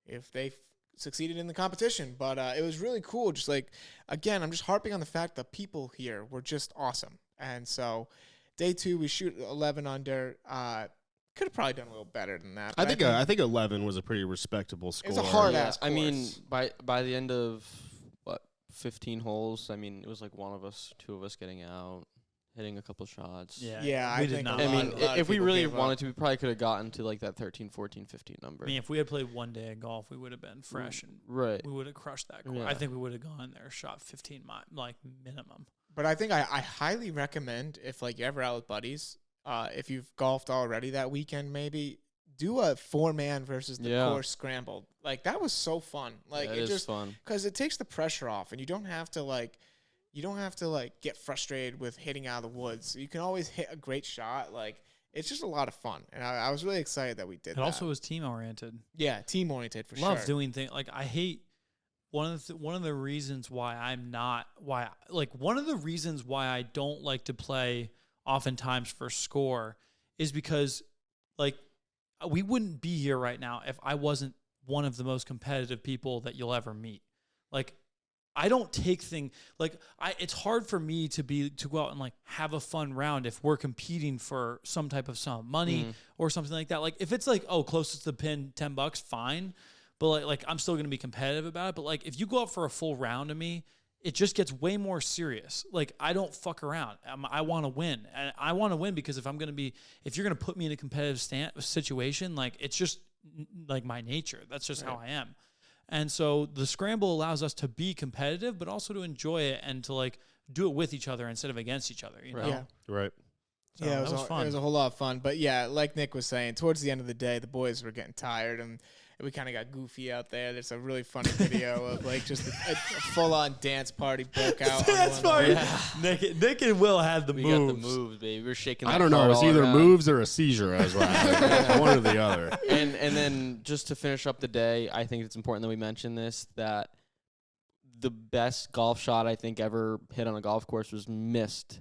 if they succeeded in the competition. But it was really cool. Just like, again, I'm just harping on the fact that people here were just awesome. And so day 2, we shoot 11 under. Could have probably done a little better than that. I think 11 was a pretty respectable score. It was a hard ass course. I mean, by the end of 15 holes, I mean, it was like 2 of us getting out, hitting a couple shots. Yeah, we I did think not. a I lot- mean, a lot of if we people really gave up. wanted to, we probably could have gotten to like that 13, 14, 15 number. I mean, if we had played one day of golf, we would have been fresh and Right. we would have crushed that course. Yeah. I think we would have gone there, shot 15 like minimum. But I think I highly recommend if like you're ever out with buddies, if you've golfed already that weekend, maybe do a 4-man versus the course scramble. Like that was so fun. Like it it is just fun. because it takes the pressure off, and you don't have to get frustrated with hitting out of the woods. You can always hit a great shot. Like it's just a lot of fun, and I was really excited that we did. It also was team oriented. Yeah, team oriented for Love sure. doing things like I hate one of the reasons why one of the reasons why I don't like to play oftentimes for score is because like we wouldn't be here right now if I wasn't one of the most competitive people that you'll ever meet. Like I don't take it's hard for me to go out and like have a fun round if we're competing for some type of sum of money or something like that. Like if it's like, oh, closest to the pin, $10, fine. But like I'm still going to be competitive about it. But like if you go out for a full round of me, it just gets way more serious. Like I don't fuck around. I want to win, and I want to win because if you're going to put me in a competitive situation, like it's just like my nature. That's just how I am. And so the scramble allows us to be competitive, but also to enjoy it and to like do it with each other instead of against each other. You know? Yeah. Right. So yeah, that was fun. It was a whole lot of fun. But yeah, like Nick was saying, towards the end of the day, the boys were getting tired, and we kind of got goofy out there. There's a really funny video of like just a full-on dance party broke out. Dance party. Yeah. Nick and Will had the We moves. got the moves, baby. We were shaking. I that don't know. cart It's all either around. moves or a seizure as well. One or the other. And then just to finish up the day, I think it's important that we mention this, that the best golf shot I think ever hit on a golf course was missed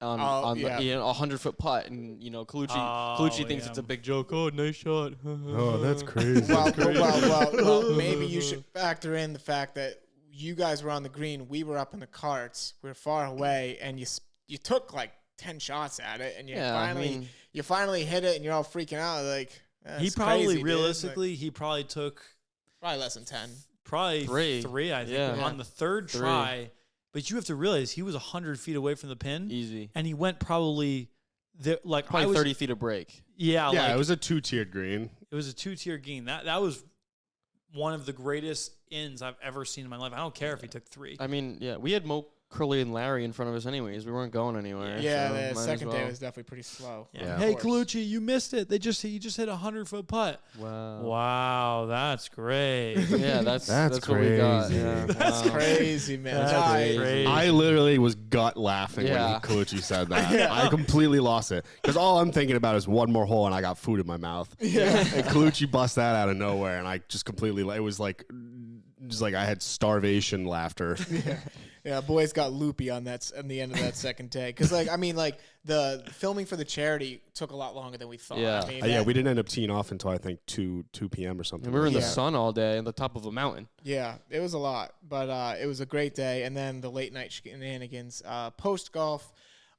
on the 100-foot putt, and Colucci thinks it's a big joke. Oh, nice shot. Oh, that's crazy. Well, maybe you should factor in the fact that you guys were on the green, we were up in the carts, we were far away, and you took like 10 shots at it, and you finally hit it, and you're all freaking out like. He probably, realistically, he probably took probably less than 10. probably three, I think, Yeah. on the third try. But you have to realize he was 100 feet away from the pin. Easy. And he went probably, Probably 30 feet of break. Yeah, Yeah, like, it was a 2-tiered green. It was a 2-tier green. That was one of the greatest ins I've ever seen in my life. I don't care if he took 3. I mean, yeah, we had Mo, Curly, and Larry in front of us anyways. We weren't going anywhere. Yeah, so the might as second day well. was definitely pretty slow. Yeah. Hey, Of course. Colucci, you missed it. He just hit a 100-foot putt. Wow. Wow, that's great. Yeah, that's what we got. crazy. Yeah. That's Wow. crazy, man. That's I- crazy. I literally was gut laughing Yeah. when Colucci said that. Yeah. I completely lost it because all I'm thinking about is one more hole and I got food in my mouth. Yeah. And Colucci bust that out of nowhere, and I just completely. It was like, just like I had starvation laughter. Yeah, boys got loopy on that on the end of that second day because, like, I mean, like the filming for the charity took a lot longer than we thought. Yeah. I mean, Yeah, that- we didn't end up teeing off until I think 2 p.m. or something. And we were in the Yeah. sun all day on the top of a mountain. Yeah, it was a lot, but it was a great day. And then the late night shenanigans, post golf,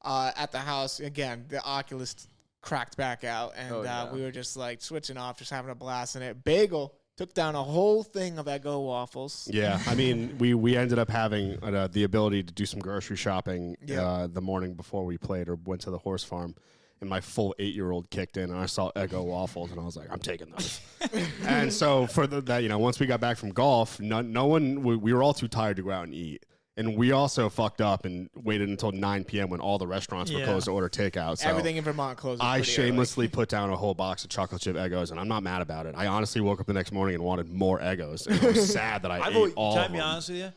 at the house again. The Oculus cracked back out, and we were just like switching off, just having a blast in it. Bagel took down a whole thing of Eggo waffles. Yeah, I mean, we ended up having the ability to do some grocery shopping Yeah. the morning before we played or went to the horse farm. And my full 8-year-old kicked in, and I saw Eggo waffles, and I was like, "I'm taking those." And so for that, once we got back from golf, no one, we were all too tired to go out and eat, and we also fucked up and waited until 9 p.m. when all the restaurants were Yeah. closed to order takeout. So Everything in Vermont closes. I pretty shamelessly put down a whole box of chocolate chip Eggos, and I'm not mad about it. I honestly woke up the next morning and wanted more Eggos, and I was sad that I ate all Can of I be them. honest with you?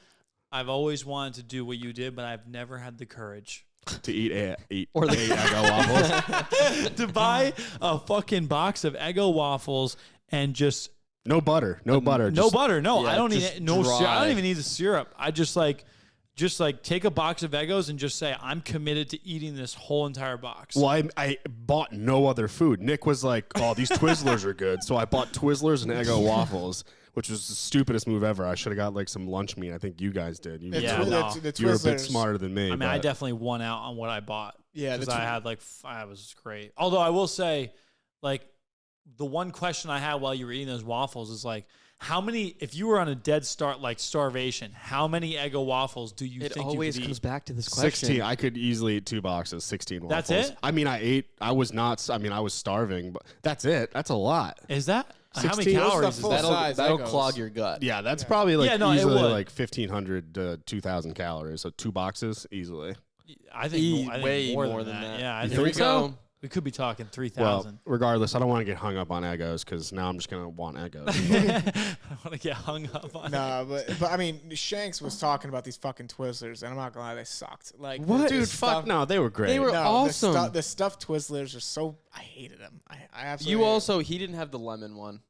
I've always wanted to do what you did, but I've never had the courage To eat 8 Eggo waffles. to buy a fucking box of Eggo waffles and just No butter. No butter. no just- butter. No, yeah, I don't just need no syrup. I dry. don't even need the syrup. I just like take a box of Eggos and just say I'm committed to eating this whole entire box. Well, I bought no other food. Nick was like, "Oh, these Twizzlers are good," so I bought Twizzlers and Eggo waffles, which was the stupidest move ever. I should have got like some lunch meat. I think you guys did. You, The Yeah, Twi- no. the you were a bit Twizzlers- smarter than me. I mean, I but- definitely won out on what I bought. Yeah, the because I had I was great. Although I will say, like, the one question I had while you were eating those waffles is like, how many? If you were on a dead start, like starvation, how many Eggo waffles do you It think always you could comes eat? back to this question. 16. I could easily eat 2 boxes, 16 waffles. That's it? I mean, I was not. I mean, I was starving, but that's it. That's a lot. Is that how many 16? Those are calories is full that? size That'll Eggos. clog your gut. Yeah, that's probably like Yeah, no, it easily would. like 1,500 to 2,000 calories. So 2 boxes easily. I think, I think way more, more than than that. Yeah, I You Here think we think so? go. we could be talking Well, 3,000. regardless, I don't want to get hung up on Eggos because now I'm just gonna want Eggos. I want to get hung up on. Nah, but I mean, Shanks was talking about these fucking Twizzlers, and I'm not gonna lie, they sucked. Like, What? Dude, fuck no, they were great. They were No, awesome. The stuffed Twizzlers are so. I hated them. I absolutely. You hated also, he didn't have the lemon one.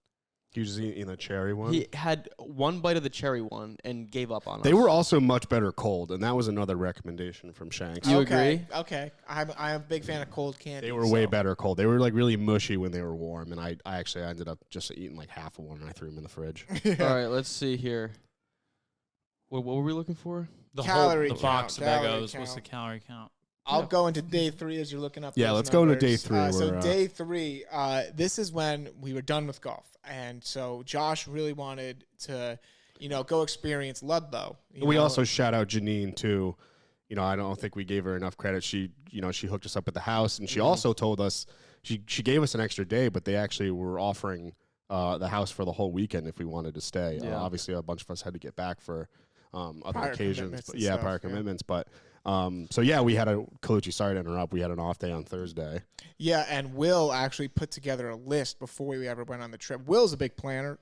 You just eating the cherry one. He had one bite of the cherry one and gave up on They us. were also much better cold, and that was another recommendation from Shanks. You okay, agree? Okay, I'm a big fan of cold candy. They were way so- better cold. They were like really mushy when they were warm, and I actually ended up just eating like half of one, and I threw them in the fridge. All right, let's see here. What were we looking for? The Calorie the box of count, calorie Eggos. What's the count. calorie count? I'll go into day 3 as you're looking up. Yeah, those let's go into day numbers. 3. So We're, day 3, this is when we were done with golf, and so Josh really wanted to, go experience Ludlow. We also shout out Janine too. I don't think we gave her enough credit. She hooked us up at the house, and she also told us she gave us an extra day, but they actually were offering the house for the whole weekend if we wanted to stay. Yeah. Obviously, a bunch of us had to get back for other Prior occasions, commitments but and yeah, stuff, prior yeah. commitments. But so yeah, we had Colucci. Sorry to interrupt. We had an off day on Thursday. Yeah, and Will actually put together a list before we ever went on the trip. Will's a big planner.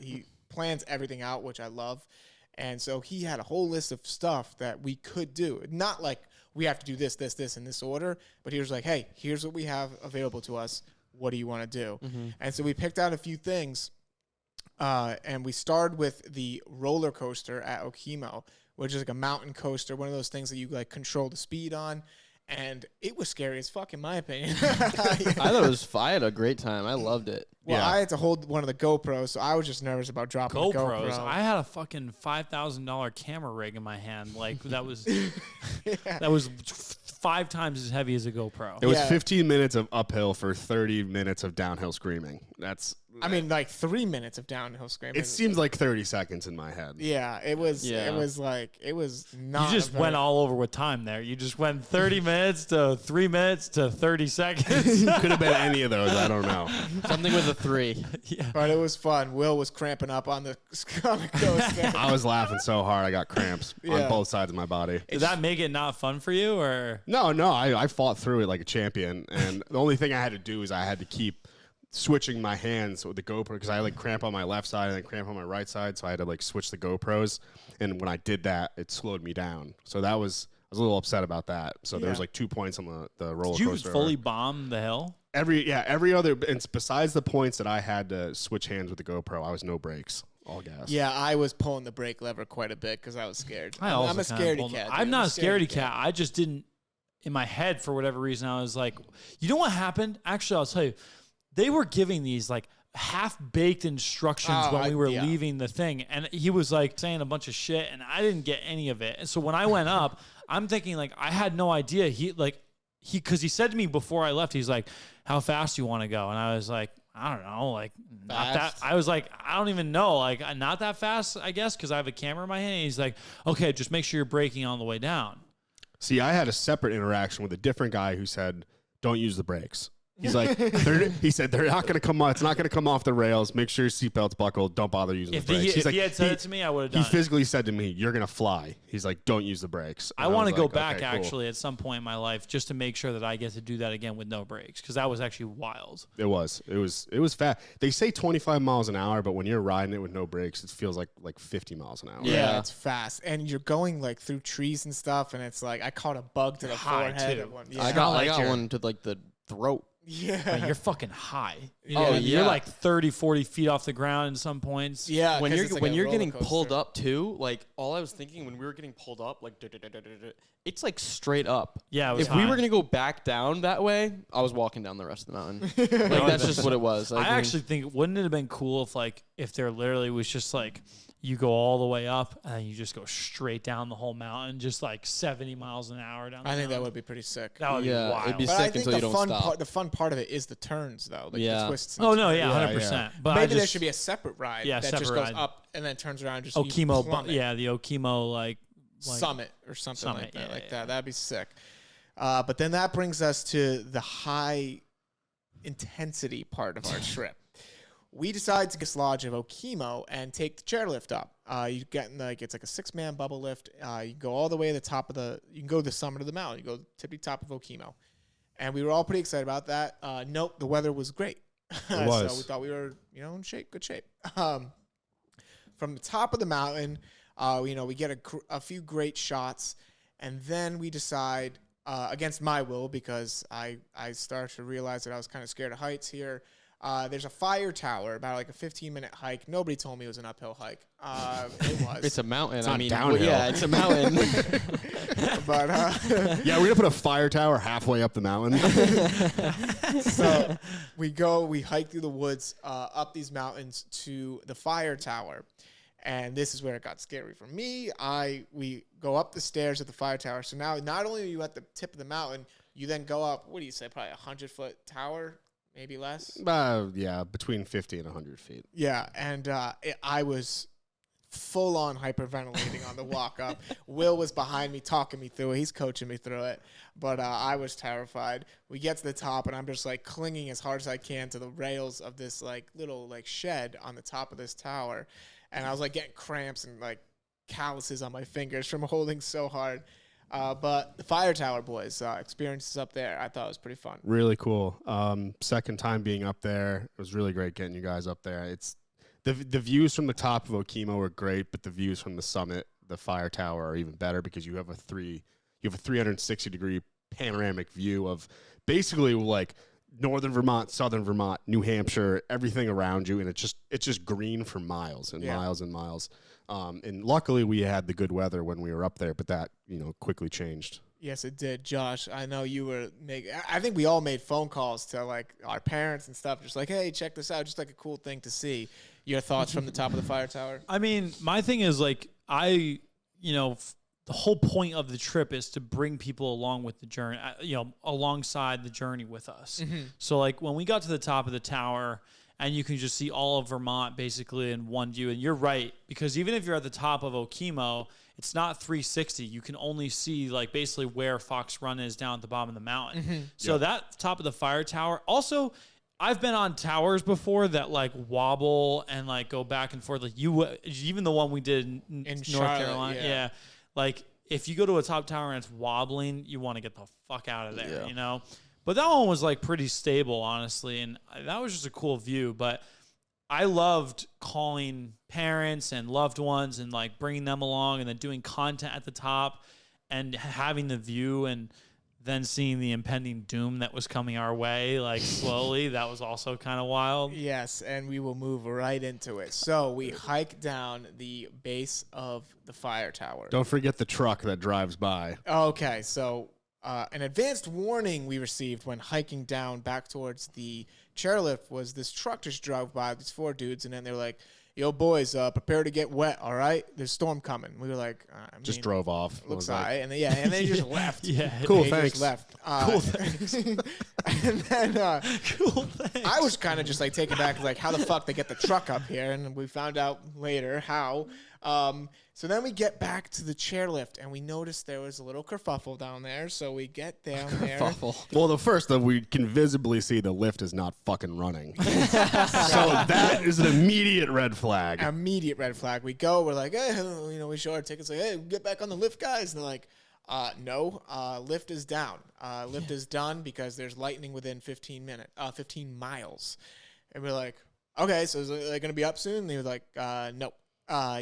He plans everything out, which I love. And so he had a whole list of stuff that we could do. Not like we have to do this, this, this in this order, but he was like, hey, here's what we have available to us. What do you want to do? And so we picked out a few things. And we started with the roller coaster at Okemo, which is like a mountain coaster, one of those things that you like control the speed on. And it was scary as fuck, in my opinion. I thought it was. I had a great time. I loved it. Well, Yeah. I had to hold one of the GoPros, so I was just nervous about dropping the GoPros. GoPro. I had a fucking $5,000 camera rig in my hand. Like that was Yeah. that was 5 times as heavy as a GoPro. It was Yeah. 15 minutes of uphill for 30 minutes of downhill screaming. That's I mean, like 3 minutes of downhill scrambling. It seems like 30 seconds in my head. Yeah, it was. Yeah. It was like it was not. You just went all over with time there. You just went 30 minutes to 3 minutes to 30 seconds. Could have been any of those. I don't know. Something with a 3. Yeah. But it was fun. Will was cramping up on the coast there. I was laughing so hard I got cramps Yeah. on both sides of my body. Did that make it not fun for you, or? No, I fought through it like a champion, and the only thing I had to do is I had to keep switching my hands with the GoPro because I had like cramp on my left side and then cramp on my right side, so I had to like switch the GoPros, and when I did that, it slowed me down. So I was a little upset about that. So there was like 2 points on the roller Did you coaster. fully bomb the hill? Every other, and besides the points that I had to switch hands with the GoPro, I was no brakes, all gas. Yeah, I was pulling the brake lever quite a bit because I was scared. I'm I'm a scaredy cat. I'm not a scaredy cat. I just didn't, in my head, for whatever reason, I was like, you know what happened? Actually, I'll tell you. They were giving these like half-baked instructions when we were leaving the thing. And he was like saying a bunch of shit and I didn't get any of it. And so when I went up, I'm thinking like, I had no idea. Cause he said to me before I left, he's like, how fast do you want to go? And I was like, I don't know, like not that. I was like, I don't even know, like not that fast, I guess, because I have a camera in my hand. And he's like, okay, just make sure you're braking on the way down. See, I had a separate interaction with a different guy who said, don't use the brakes. He's like, he said, they're not going to come off. It's not going to come off the rails. Make sure your seatbelt's buckled. Don't bother using the brakes. If he had said it to me, I would have done it. He physically said to me, you're going to fly. He's like, don't use the brakes. I want to go back actually at some point in my life just to make sure that I get to do that again with no brakes because that was actually wild. It was fast. They say 25 miles an hour, but when you're riding it with no brakes, it feels like 50 miles an hour. Yeah, it's fast. And you're going like through trees and stuff, and it's like I caught a bug to the forehead. At one. Yeah. I got one to like the throat. Yeah. But you're fucking high. Oh, You're like 30, 40 feet off the ground in some points. Yeah. When you're like when you're getting coaster. pulled up too, like all I was thinking when we were getting pulled up, like it's like straight up. Yeah, it was if we high. were gonna go back down that way, I was walking down the rest of the mountain. Like that's just what it was. I actually think wouldn't it have been cool if there literally was just like you go all the way up and then you just go straight down the whole mountain, just like 70 miles an hour down. I think that would be pretty sick. That would be wild. It'd be But sick I think until you don't stop. the fun part of it is the turns, though. Like the twists. And Oh no, turns. yeah, 100%. But Maybe there should be a separate ride Yeah, that separate just goes ride. up and then turns around and just Okemo, plummet. the Okemo like Summit or something Summit, like that. yeah, like yeah. that. That'd be sick. But then that brings us to the high intensity part of our trip. We decided to dislodge of Okemo and take the chairlift up. You get in it's like a 6-man bubble lift. You go all the way to the top of you can go to the summit of the mountain. You go to the tippy top of Okemo. And we were all pretty excited about that. Nope, the weather was great. It was. So we thought we were, in good shape. From the top of the mountain, we get a few great shots. And then we decide, against my will, because I started to realize that I was kind of scared of heights here. There's a fire tower, about like a 15-minute hike. Nobody told me it was an uphill hike. It was. It's a mountain. It's not downhill. Yeah, it's a mountain. But yeah, we're gonna put a fire tower halfway up the mountain. so we hike through the woods, up these mountains to the fire tower. And this is where it got scary for me. We go up the stairs at the fire tower. So now not only are you at the tip of the mountain, you then go up, what do you say, probably a 100-foot tower, maybe less? Yeah, between 50 and 100 feet. Yeah, and I was full-on hyperventilating on the walk up. Will was behind me talking me through it. He's coaching me through it. But I was terrified. We get to the top, and I'm just, clinging as hard as I can to the rails of this, little, shed on the top of this tower. And I was, getting cramps and, calluses on my fingers from holding so hard. But the fire tower, boys, experiences up there, I thought it was pretty fun. Really cool. Second time being up there. It was really great getting you guys up there. It's the views from the top of Okemo are great, but the views from the summit, the fire tower, are even better because you have a 360-degree panoramic view of basically northern Vermont, southern Vermont, New Hampshire, everything around you, and it's just green for miles and miles and miles. And luckily we had the good weather when we were up there, but that quickly changed. Yes, it did, Josh. I know you were I think we all made phone calls to our parents and stuff, just hey, check this out, just a cool thing to see. Your thoughts from the top of the fire tower? I mean, my thing is the whole point of the trip is to bring people along with the journey, alongside the journey with us. Mm-hmm. So when we got to the top of the tower and you can just see all of Vermont basically in one view. And you're right, because even if you're at the top of Okemo, it's not 360. You can only see like basically where Fox Run is down at the bottom of the mountain. So that top of the fire tower. Also, I've been on towers before that like wobble and like go back and forth. Like even the one we did in North Charlotte, Carolina. yeah. Yeah. Like if you go to a top tower and it's wobbling, you want to get the fuck out of there, you know? But that one was like pretty stable, honestly. And that was just a cool view. But I loved calling parents and loved ones and like bringing them along and then doing content at the top and having the view and then seeing the impending doom that was coming our way, like slowly. That was also kind of wild. Yes, and we will move right into it. So we hike down the base of the fire tower. Don't forget the truck that drives by. Okay, so an advanced warning we received when hiking down back towards the chairlift was this truck just drove by, these 4 dudes, and then they were like, yo, boys, prepare to get wet, all right? There's a storm coming. We were like, Just drove off. looks Was like, all right. And then, and they just left. Cool, They thanks. just left. Cool, thanks. And then Cool, thanks. I was kind of just like taken back, like, how the fuck they get the truck up here? And we found out later how. So then we get back to the chairlift, and we noticed there was a little kerfuffle down there. So we get down there. Well, we can visibly see the lift is not fucking running. So that is an immediate red flag. Immediate red flag. We go. We're like, hey, we show our tickets. Like, hey, get back on the lift, guys. And they're like, no, lift is down. Lift is done because there's lightning within 15 miles. And we're like, okay, so is it going to be up soon? And they were like, no.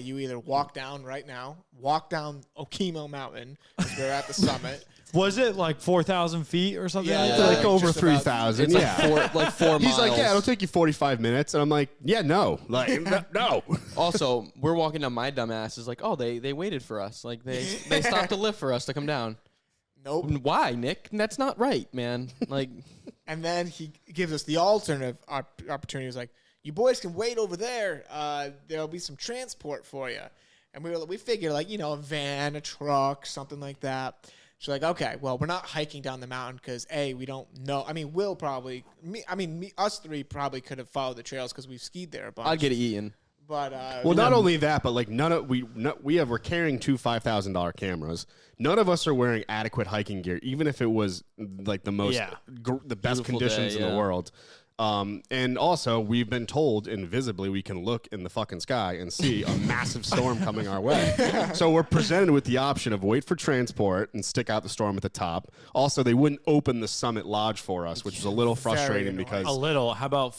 You either walk down right now, walk down Okemo Mountain, because we're at the summit. Was it like 4,000 feet or something Yeah, like yeah. that? Like over Just about. 3,000. It's Yeah. like 4 miles. He's like, yeah, it'll take you 45 minutes. And I'm like, yeah, no. Like, no. Also, we're walking down. My dumb ass is like, oh, they waited for us. Like they stopped a lift for us to come down. Nope. Why, Nick? That's not right, man. Like, And then he gives us the alternative opportunity. He was like, you boys can wait over there. There'll be some transport for you. And we figured, like, a van, a truck, something like that. She's like, okay, well, we're not hiking down the mountain because, A, we don't know. I mean, Will probably, us 3 probably could have followed the trails because we've skied there a bunch. I'll get it eaten. But, Well, not only that, but like we're carrying 2 $5,000 cameras. None of us are wearing adequate hiking gear, even if it was like the most, the best Beautiful conditions day, in the yeah. world. And also, we've been told invisibly we can look in the fucking sky and see a massive storm coming our way. So we're presented with the option of wait for transport and stick out the storm at the top. Also, they wouldn't open the Summit Lodge for us, which was a little frustrating annoying. because A little. How about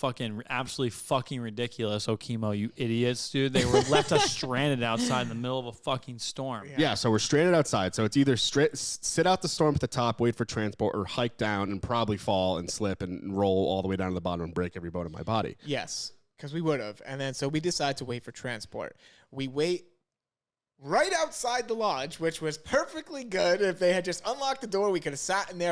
absolutely fucking ridiculous, Okemo, you idiots, dude. They were left us stranded outside in the middle of a fucking storm. yeah, so we're stranded outside. So it's either sit out the storm at the top, wait for transport, or hike down and probably fall and slip and roll all the way down to the bottom and break every bone in my body. yes, because we would have. And then so we decide to wait for transport. We wait right outside the lodge, which was perfectly good. If they had just unlocked the door, we could have sat in there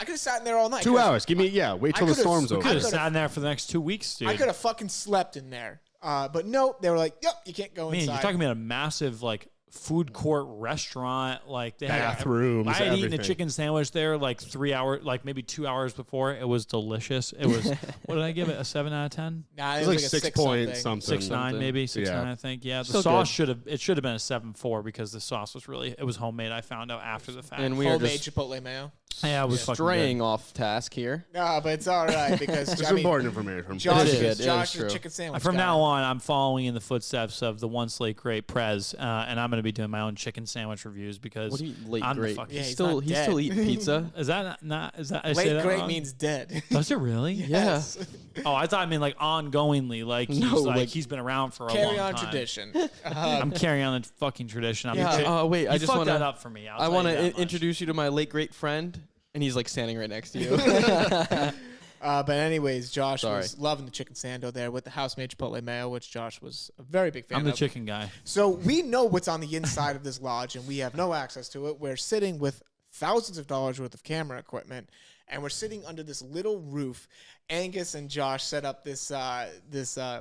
I could have sat in there all night. 2 hours. Wait till the could've- storm's I over. Could have could've- sat in there for the next 2 weeks, dude. I could have fucking slept in there. But no, they were like, yep, you can't go Man, inside. you're talking about a massive like food court restaurant, like they had Bathrooms, I had eaten a everything. chicken sandwich there like 3 hours, like maybe 2 hours before. It was delicious. It was what did I give it? A 7 out of 10? Nah, It was like 6 point something. 6.9 maybe 6.9 Yeah. I think. Yeah, the Still sauce good. should have been a 7.4 because the sauce was it was homemade. I found out after the fact. And we are Homemade just Chipotle mayo. yeah, it was fucking straying good. off task here. No, but it's all right because It's important information. Josh's, It is good. It is true. chicken sandwich. From guy. now on, I'm following in the footsteps of the once late great Prez, and I'm going to be doing my own chicken sandwich reviews because What do you late I'm the great? fucking- Yeah, he's he's still not he's still dead. eating pizza. is that not is that I say Late that great wrong? means dead. Does it really? Yes. Oh, I thought I meant like ongoingly, like he's No, like like- he's been around for a Carry long on time. tradition. I'm carrying on the fucking tradition. I'm Yeah. Wait. I you just fucked want that to. up for me. I want to introduce you to my late great friend, and he's like standing right next to you. But anyways, Josh Sorry. was loving the chicken sando there with the house-made Chipotle mayo, which Josh was a very big fan I'm the of. chicken guy. So we know what's on the inside of this lodge, and we have no access to it. We're sitting with thousands of dollars worth of camera equipment, and we're sitting under this little roof. Angus and Josh set up this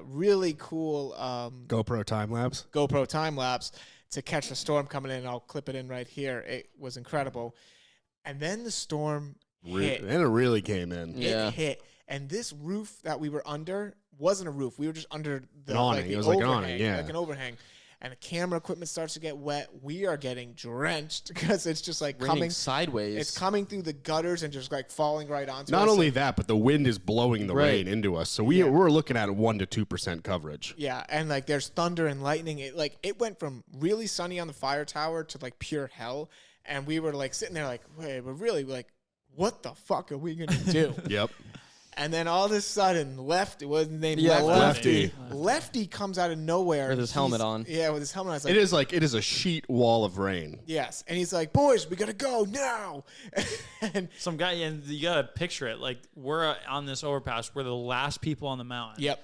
really cool GoPro time lapse. GoPro time lapse to catch the storm coming in. I'll clip it in right here. It was incredible. And then the storm hit. And it really came in. Yeah. It hit. And this roof that we were under wasn't a roof. We were just under the, An awning. the It was like an overhang, awning, yeah. like an overhang. And the camera equipment starts to get wet. We are getting drenched because it's just like Raining coming sideways. It's coming through the gutters and just like falling right onto us. Not only that, but the wind is blowing the Right. rain into us. So we're looking at 1 to 2% coverage. Yeah, and like there's thunder and lightning. It went from really sunny on the fire tower to like pure hell. And we were like sitting there like, wait, we're really like, what the fuck are we gonna do? Yep. And then all of a sudden, Lefty, what was his name? Yeah, Lefty. Lefty comes out of nowhere. With his helmet on. Yeah, with his helmet on. I was like, It is a sheet wall of rain. yes. And he's like, boys, we got to go now. And Some guy, and you gotta picture it. Like we're on this overpass. We're the last people on the mountain. yep.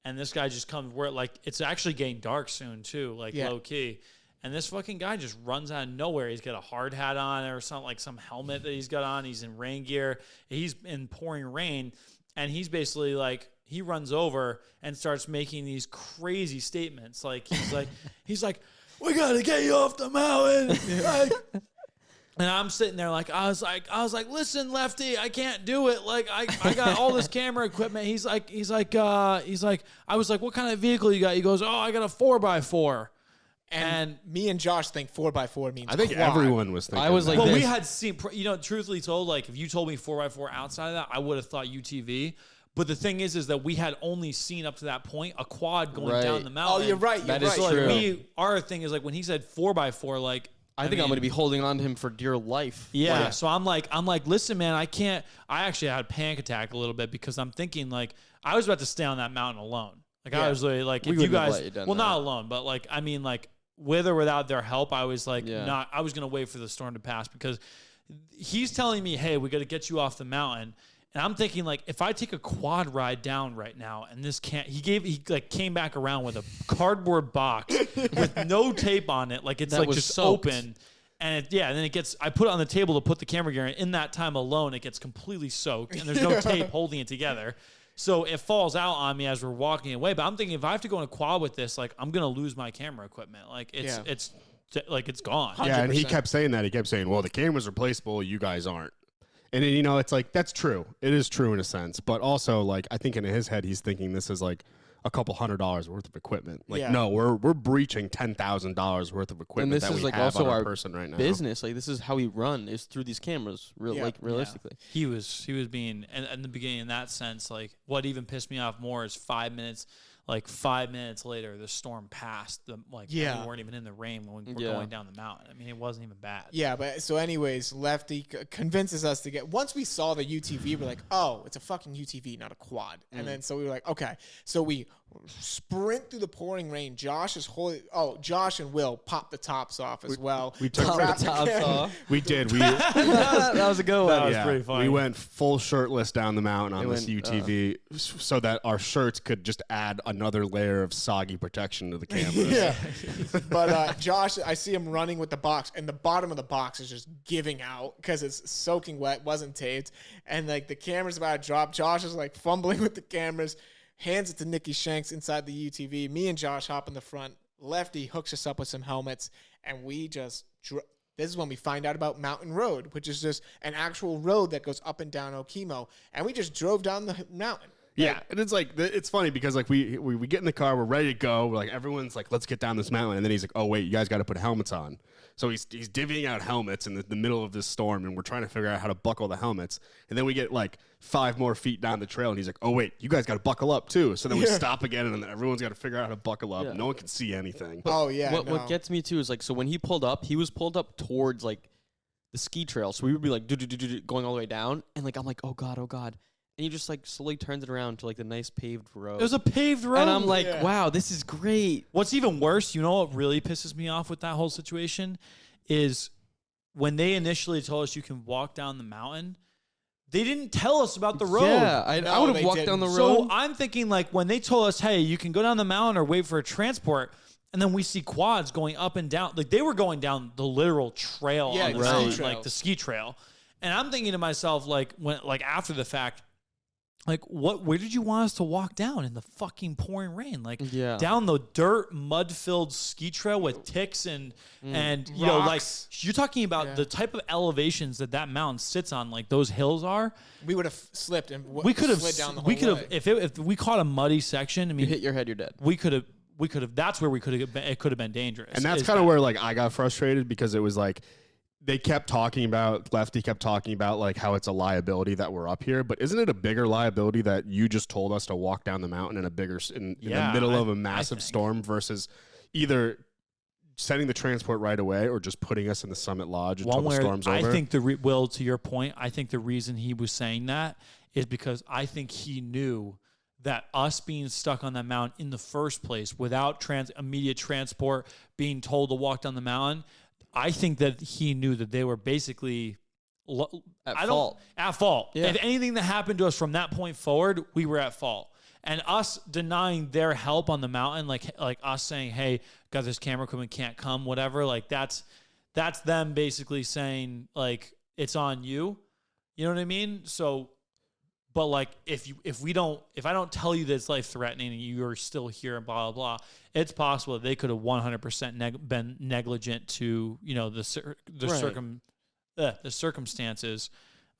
And this guy just comes. We're like, it's actually getting dark soon too, like Yeah. low key. And this fucking guy just runs out of nowhere. He's got a hard hat on or something, like some helmet that he's got on. He's in rain gear. He's in pouring rain. And he's basically like, he runs over and starts making these crazy statements. Like he's like, we gotta get you off the mountain. Like, and I'm sitting there like, I was like, listen, Lefty, I can't do it. Like I got all this camera equipment. He's like, I was like, what kind of vehicle you got? He goes, oh, I got a 4x4. And me and Josh think 4x4 means I think quad. everyone was thinking I was that. like Well, we this. had seen, truthfully told, like if you told me 4x4 outside of that, I would have thought UTV. But the thing is that we had only seen up to that point a quad going Right. down the mountain. Oh, you're right. You're That is right. So like true. our thing is like when he said 4x4, like I think I'm going to be holding on to him for dear life. yeah. Yeah. So I'm like, listen, man, I can't. I actually had a panic attack a little bit because I'm thinking like I was about to stay on that mountain alone. Like Yeah. I was really like, We if you wouldn't have guys, let you done well, not that. alone, but like I mean, like with or without their help, I was like Yeah. I was gonna wait for the storm to pass because he's telling me, hey, we got to get you off the mountain. And I'm thinking, like, if I take a quad ride down right now, and this can't, he like came back around with a cardboard box with no tape on it, like it's That like was just soaked. open, and and then it gets, I put it on the table to put the camera gear in. In that time alone, it gets completely soaked, and there's no tape holding it together, so it falls out on me as we're walking away. But I'm thinking, if I have to go in a quad with this, like, I'm gonna lose my camera equipment, like Yeah. it's gone. Yeah, and he 100%. kept saying that. He kept saying, well, the camera's replaceable. You guys aren't. And then, you know, it's like, that's true. It is true in a sense. But also, like, I think in his head, he's thinking this is like a couple $100 worth of equipment. Like, Yeah. no, we're breaching $10,000 worth of equipment And this that is we like have also on our our person right now. business. Like this is how we run is through these cameras. Yeah. Like realistically. He was being, and in the beginning, in that sense, like what even pissed me off more is 5 minutes. Like 5 minutes later, the storm passed. We weren't even in the rain when we were Yeah. going down the mountain. I mean, it wasn't even bad. Yeah, but so anyways, Lefty convinces us to get. Once we saw the UTV, we're like, oh, it's a fucking UTV, not a quad. And then so we were like, okay. So we sprint through the pouring rain. Josh and Will popped the tops off as well. we took To Pop wrap the tops camera. off. We did. We that was a good one. That was yeah, pretty funny. We went full shirtless down the mountain on It this went, UTV so that our shirts could just add another layer of soggy protection to the cameras. Yeah. But Josh, I see him running with the box, and the bottom of the box is just giving out because it's soaking wet, wasn't taped. And like the camera's about to drop. Josh is like fumbling with the cameras, hands it to Nikki Shanks inside the UTV. Me and Josh hop in the front. Lefty hooks us up with some helmets, and we just this is when we find out about Mountain Road, which is just an actual road that goes up and down Okemo. And we just drove down the mountain. Yeah, and it's like it's funny because like we get in the car, we're ready to go. We're like everyone's like, let's get down this mountain, and then he's like, oh wait, you guys got to put helmets on. So he's divvying out helmets in the middle of this storm, and we're trying to figure out how to buckle the helmets. And then we get like 5 more feet down the trail, and he's like, oh wait, you guys got to buckle up too. So then we stop again, and then everyone's got to figure out how to buckle up. Yeah. No one can see anything. Oh yeah. What gets me too is like so when he pulled up, he was pulled up towards like the ski trail. So we would be like going all the way down, and like I'm like, oh god. And he just like slowly turns it around to like the nice paved road. It was a paved road. and I'm like, Yeah. wow, this is great. What's even worse, you know what really pisses me off with that whole situation is when they initially told us you can walk down the mountain, they didn't tell us about the road. Yeah, I No, would they have walked down the didn't. road. So I'm thinking like when they told us, hey, you can go down the mountain or wait for a transport, and then we see quads going up and down. Like they were going down the literal trail Yeah, on the the ski mountain, trail. like the ski trail. And I'm thinking to myself, like when after the fact, Like, where did you want us to walk down in the fucking pouring rain? Like, Yeah. down the dirt, mud-filled ski trail with ticks and you know, like, you're talking about the type of elevations that mountain sits on, like those hills are. We would have slipped and We could have slid down the whole we could have way. if we caught a muddy section. I You mean, hit your head, you're dead. we could have. That's where we could have been. It could have been dangerous. And that's kind of where like I got frustrated because it was like they kept talking about Lefty kept talking about like how it's a liability that we're up here, but isn't it a bigger liability that you just told us to walk down the mountain in a bigger in the middle of a massive storm versus either sending the transport right away or just putting us in the Summit Lodge until the storm's over? I think Will, to your point, I think the reason he was saying that is because I think he knew that us being stuck on that mountain in the first place without immediate transport, being told to walk down the mountain, I think that he knew that they were basically At fault. At fault. Yeah. If anything that happened to us from that point forward, we were at fault. And us denying their help on the mountain, like us saying, "Hey, got this camera equipment, can't come," whatever. Like that's them basically saying like it's on you. You know what I mean? So. But like if I don't tell you that it's life threatening and you're still here and blah blah blah, it's possible that they could have 100% been negligent to the circumstances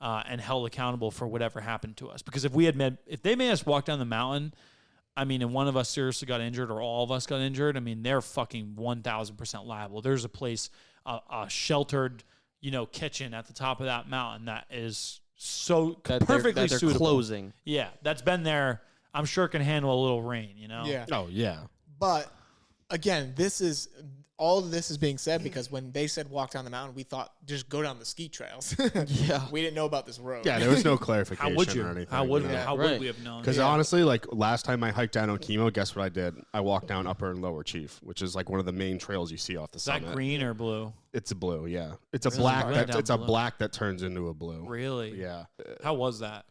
and held accountable for whatever happened to us. Because if they made us walk down the mountain, I mean, and one of us seriously got injured or all of us got injured, I mean, they're fucking 1,000% liable. There's a place, a sheltered kitchen at the top of that mountain that is. So perfectly they're suitable. Closing. Yeah, that's been there. I'm sure it can handle a little rain, Yeah. Oh yeah. But again, all of this is being said because when they said walk down the mountain, we thought just go down the ski trails. Yeah. We didn't know about this road. Yeah, there was no clarification How would you? or anything. How would Right. we have known? Because honestly, like last time I hiked down Okemo, guess what I did? I walked down Upper and Lower Chief, which is like one of the main trails you see off the Is summit. that green or blue? It's a blue, yeah. It's a Really? black. Right down It's a below. black that turns into a blue. Really? Yeah. How was that?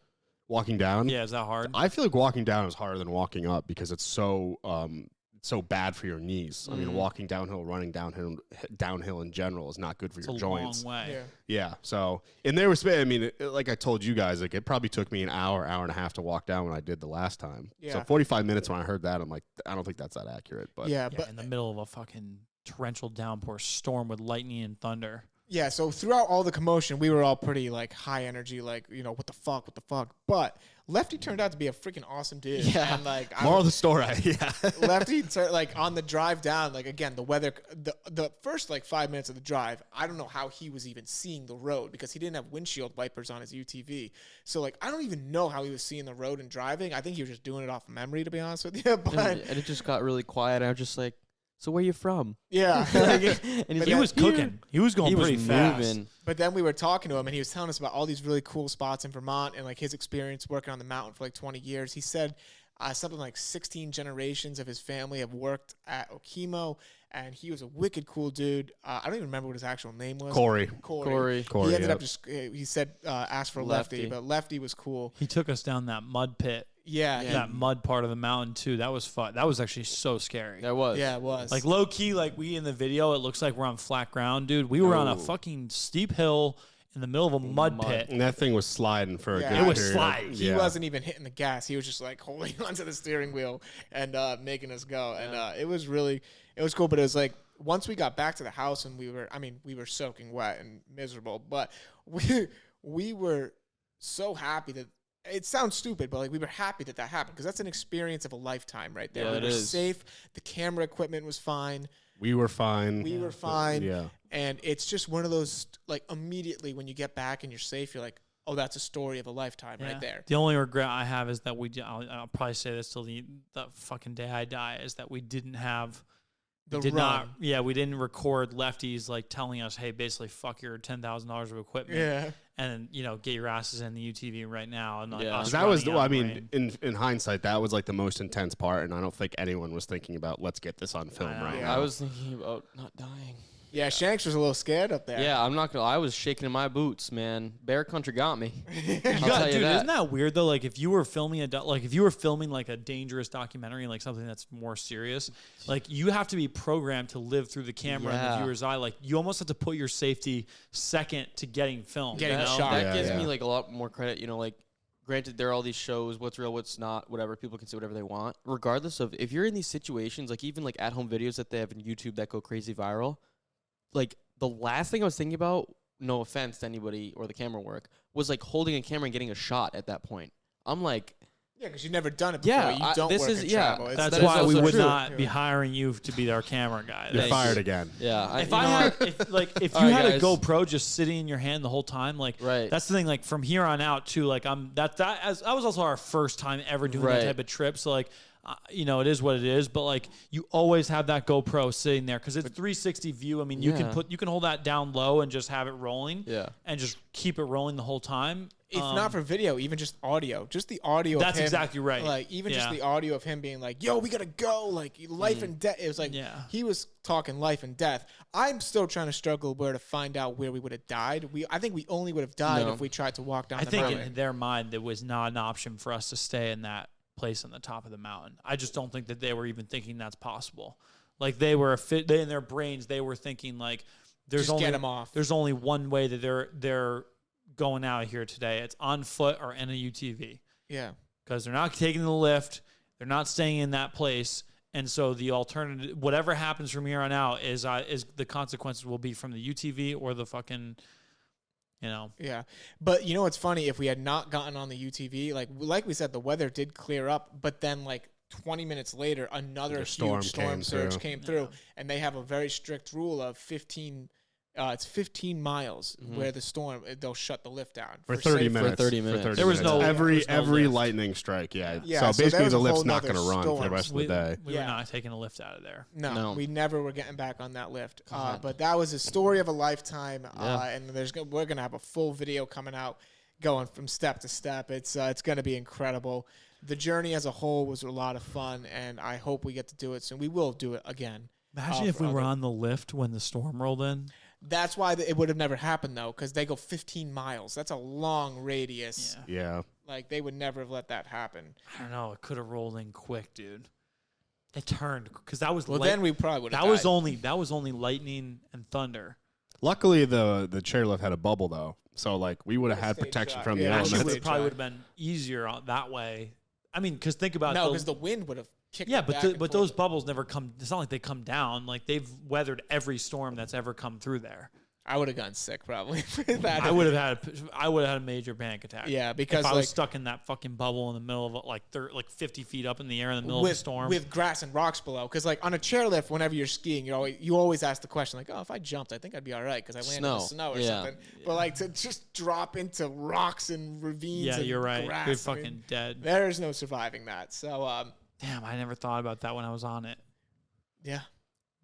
Walking down. Yeah, is that hard? I feel like walking down is harder than walking up because it's so bad for your knees. I mean, walking downhill, running downhill in general is not good for It's your a joints. long way. Yeah. Yeah. So, and there was, I mean, like I told you guys, like it probably took me an hour and a half to walk down when I did the last time. Yeah. So 45 minutes when I heard that, I'm like, I don't think that's that accurate. But Yeah, Yeah, but in the middle of a fucking torrential downpour storm with lightning and thunder. yeah, so throughout all the commotion, we were all pretty like high energy, like, what the fuck. But Lefty turned out to be a freaking awesome dude. Yeah. And like moral of the story, yeah. Lefty like on the drive down, like again, the weather the first like 5 minutes of the drive, I don't know how he was even seeing the road because he didn't have windshield wipers on his UTV. So like I don't even know how he was seeing the road and driving. I think he was just doing it off memory, to be honest with you. But And it just got really quiet. I was just like, so where you from? yeah. And he's But He like, was cooking. He was going He was pretty fast. moving. But then we were talking to him, and he was telling us about all these really cool spots in Vermont and like his experience working on the mountain for like 20 years. He said something like 16 generations of his family have worked at Okemo, and he was a wicked cool dude. I don't even remember what his actual name was. Corey. Corey. He ended yeah. up just he said asked for Lefty, but Lefty was cool. He took us down that mud pit, Yeah, that mud part of the mountain too. That was fun. That was actually so scary. That was. yeah, it was. Like low key, like we in the video, it looks like we're on flat ground, dude. We were on a fucking steep hill in the middle of a mud pit. And that thing was sliding for a Yeah. good It was period. sliding. he Yeah. wasn't even hitting the gas. He was just like holding onto the steering wheel and making us go. And it was cool. But it was like once we got back to the house and we were soaking wet and miserable, but we were so happy that it sounds stupid, but like we were happy that happened because that's an experience of a lifetime right there. Yeah, We it were is. safe. The camera equipment was fine. We were fine. We were fine. Yeah. And it's just one of those, like, immediately when you get back and you're safe, you're like, oh, that's a story of a lifetime right there. The only regret I have is that I'll probably say this till the fucking day I die, is that we didn't have The did run. not. Yeah, we didn't record Lefties like telling us, "Hey, basically, fuck your $10,000 of equipment, Yeah. and get your asses in the UTV right now." And Yeah. us That was, running out I of mean, rain. in hindsight, that was like the most intense part, and I don't think anyone was thinking about let's get this on film I know. right Yeah. now. I was thinking about not dying. Yeah, Shanks was a little scared up there. Yeah, I'm not gonna. I was shaking in my boots, man. Bear country got me. I'll God, tell you dude, that. isn't that weird though? Like if you were filming like a dangerous documentary, like something that's more serious, like you have to be programmed to live through the camera and the Yeah. viewer's eye. Like you almost have to put your safety second to getting filmed. Getting you know? shot. That Yeah, gives yeah. me like a lot more credit. Like granted, there are all these shows, what's real, what's not, whatever. People can say whatever they want. Regardless of, if you're in these situations, like even like at-home videos that they have on YouTube that go crazy viral, like the last thing I was thinking about, no offense to anybody or the camera work, was like holding a camera and getting a shot at that point. I'm like... Yeah, because you've never done it before. Yeah, You don't work in travel. That's that why is we also would true. not be hiring you to be our camera guy. You're fired again. Yeah. If if All you right, had guys. a GoPro just sitting in your hand the whole time, like Right. that's the thing. Like from here on out, too. Like that was also our first time ever doing that Right. type of trip. So like, you know, it is what it is. But like, you always have that GoPro sitting there because it's 360 view. I mean, you can hold that down low and just have it rolling. Yeah. And just keep it rolling the whole time. If not for video, even just audio. Just the audio That's of him. exactly right. Like, even just Yeah. the audio of him being like, yo, we got to go. Like, life and death. It was like, he was talking life and death. I'm still trying to struggle where to find out where we would have died. I think we only would have died if we tried to walk down the I mountain. think in their mind, it was not an option for us to stay in that place on the top of the mountain. I just don't think that they were even thinking that's possible. Like they were in their brains, they were thinking like, Just get 'em off. There's only one way that they're going out of here today. It's on foot or in a UTV. Yeah. Because they're not taking the lift. They're not staying in that place. And so the alternative, whatever happens from here on out is the consequences will be from the UTV or the fucking, you know. Yeah. But you know what's funny? If we had not gotten on the UTV, like we said, the weather did clear up, but then like 20 minutes later, another huge storm surge came through. And they have a very strict rule of 15 miles where the storm, they'll shut the lift down. For 30 minutes. For 30 minutes. There was no every lift. lightning strike, Yeah, so so basically there was the a lift's whole not going to nother run for the storm. rest of the day. We were not taking a lift out of there. No, we never were getting back on that lift. God. But that was a story of a lifetime. Yeah. And we're going to have a full video coming out going from step to step. It's going to be incredible. The journey as a whole was a lot of fun, and I hope we get to do it soon. We will do it again. Imagine if we were on the lift when the storm rolled in. That's why it would have never happened, though, because they go 15 miles. That's a long radius. Yeah. Like, they would never have let that happen. I don't know. It could have rolled in quick, dude. It turned because that was then we probably would have that was only lightning and thunder. Luckily, the chairlift had a bubble though, so like we would have had stayed protection dry. from Yeah, the actually, elements. It probably would have been easier that way. I mean, because think about No, because the wind would have kicked yeah, it back but and but those forth. bubbles never come. It's not like they come down. Like they've weathered every storm that's ever come through there. I would have gotten sick probably. with that. I would have had a major panic attack. Yeah, because if I like, was stuck in that fucking bubble in the middle of like 50 feet up in the air in the middle of the storm with grass and rocks below. Because like on a chairlift, whenever you're skiing, you always ask the question like, oh, if I jumped, I think I'd be all right because I landed in the snow or something. But like to just drop into rocks and ravines. Yeah, and you're right. grass, You're I fucking mean, dead. There's no surviving that. So Damn, I never thought about that when I was on it. yeah.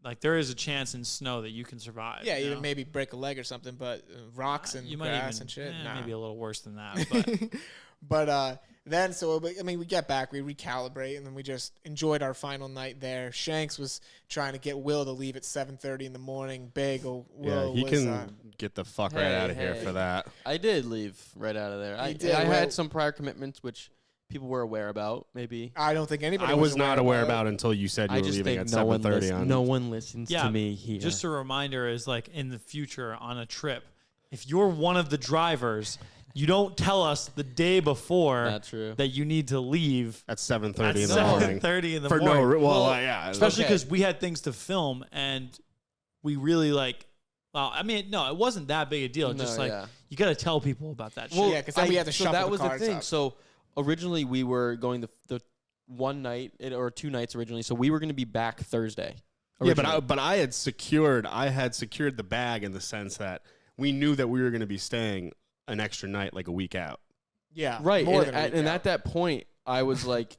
Like there is a chance in snow that you can survive. Yeah, you even know? maybe break a leg or something, but rocks and you might grass even, and shit. Nah. maybe a little worse than that. But But then, so I mean, we get back, we recalibrate, and then we just enjoyed our final night there. Shanks was trying to get Will to leave at 7:30 in the morning. Bagel, Yeah, Will he was, can get the fuck right out of here hey. for that. I did leave right out of there. I did, I well- had some prior commitments, which people were aware about, maybe. I don't think anybody. I was not aware it. about it until you said you I were just leaving think at 7:30 on. no one listens Yeah, to me here. just a reminder is like in the future on a trip, if you're one of the drivers, you don't tell us the day before Not true. that you need to leave at 7:30 at in the morning. 7:30 in the For morning. no, Well, yeah, Especially Okay. because we had things to film and we really like. Well, I mean, no, it wasn't that big a deal. No, Just like yeah. you got to tell people about that Well, shit. yeah, because then we had to so shuffle that the was cards the thing. up. So originally we were going the one night or 2 nights originally. So we were going to be back Thursday. yeah, originally. but I had secured the bag in the sense that we knew that we were going to be staying an extra night, like a week out. Yeah, right. More And, than a week and out. at that point, I was like,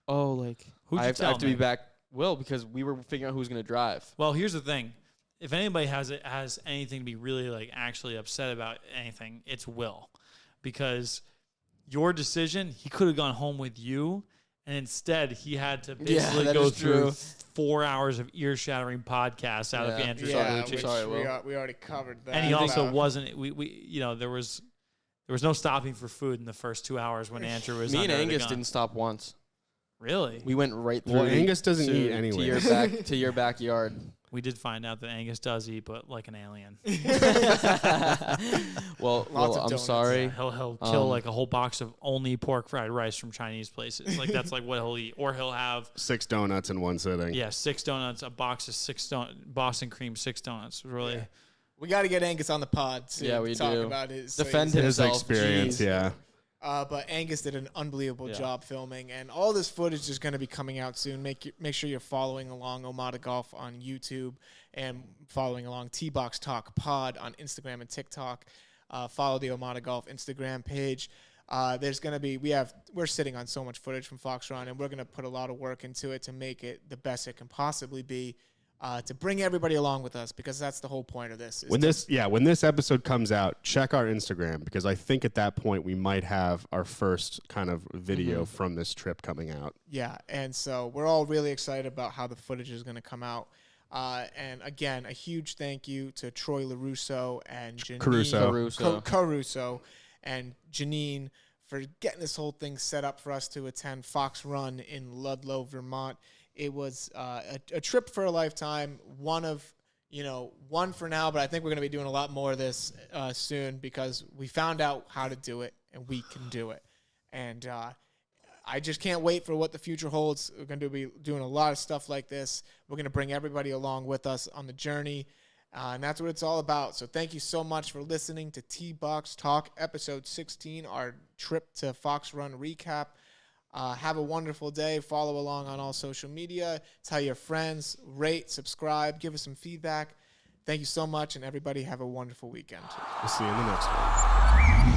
oh, like Who'd I you have, tell to be me? back. Well, because we were figuring out who was going to drive. Well, here's the thing. If anybody has anything to be really like actually upset about anything, it's Will. Because your decision, he could have gone home with you, and instead he had to basically that go is through true. 4 hours of ear-shattering podcasts out of Yeah. Andrew Yeah, Salucci. which Sorry, Will. we already covered that. And he also Uh, wasn't. We you know there was no stopping for food in the first 2 hours when Andrew was Me and under the Angus gun. didn't stop once. Really. We went right through. Well, Angus doesn't to, eat to anyway. your to your backyard. we did find out that Angus does eat, but like an alien. Well, Lots of I'm donuts. sorry. Yeah, he'll kill like a whole box of only pork fried rice from Chinese places. Like that's like what he'll eat, or he'll have 6 donuts in one sitting. 6 donuts, a box of 6 Boston cream 6 donuts. Really, Yeah. We got to get Angus on the pod to Yeah, we talk do. about his Defend his- His himself. experience, Jeez. yeah. But Angus did an unbelievable Yeah. job filming, and all this footage is going to be coming out soon. Make sure you're following along OMADA Golf on YouTube and following along T-Box Talk Pod on Instagram and TikTok. Follow the OMADA Golf Instagram page. There's going to be we're sitting on so much footage from Fox Run, and we're going to put a lot of work into it to make it the best it can possibly be. To bring everybody along with us, because that's the whole point of this. When this episode comes out, check our Instagram, because I think at that point we might have our first kind of video from this trip coming out. Yeah, and so we're all really excited about how the footage is going to come out. And again, a huge thank you to Troy LaRusso and Janine Caruso and Janine for getting this whole thing set up for us to attend Fox Run in Ludlow, Vermont. It was a trip for a lifetime, one for now, but I think we're going to be doing a lot more of this soon, because we found out how to do it, and we can do it. And I just can't wait for what the future holds. We're going to be doing a lot of stuff like this. We're going to bring everybody along with us on the journey, and that's what it's all about. So thank you so much for listening to T-Box Talk, episode 16, our trip to Fox Run recap. Have a wonderful day. Follow along on all social media. Tell your friends. Rate, subscribe. Give us some feedback. Thank you so much, and everybody have a wonderful weekend. We'll see you in the next one.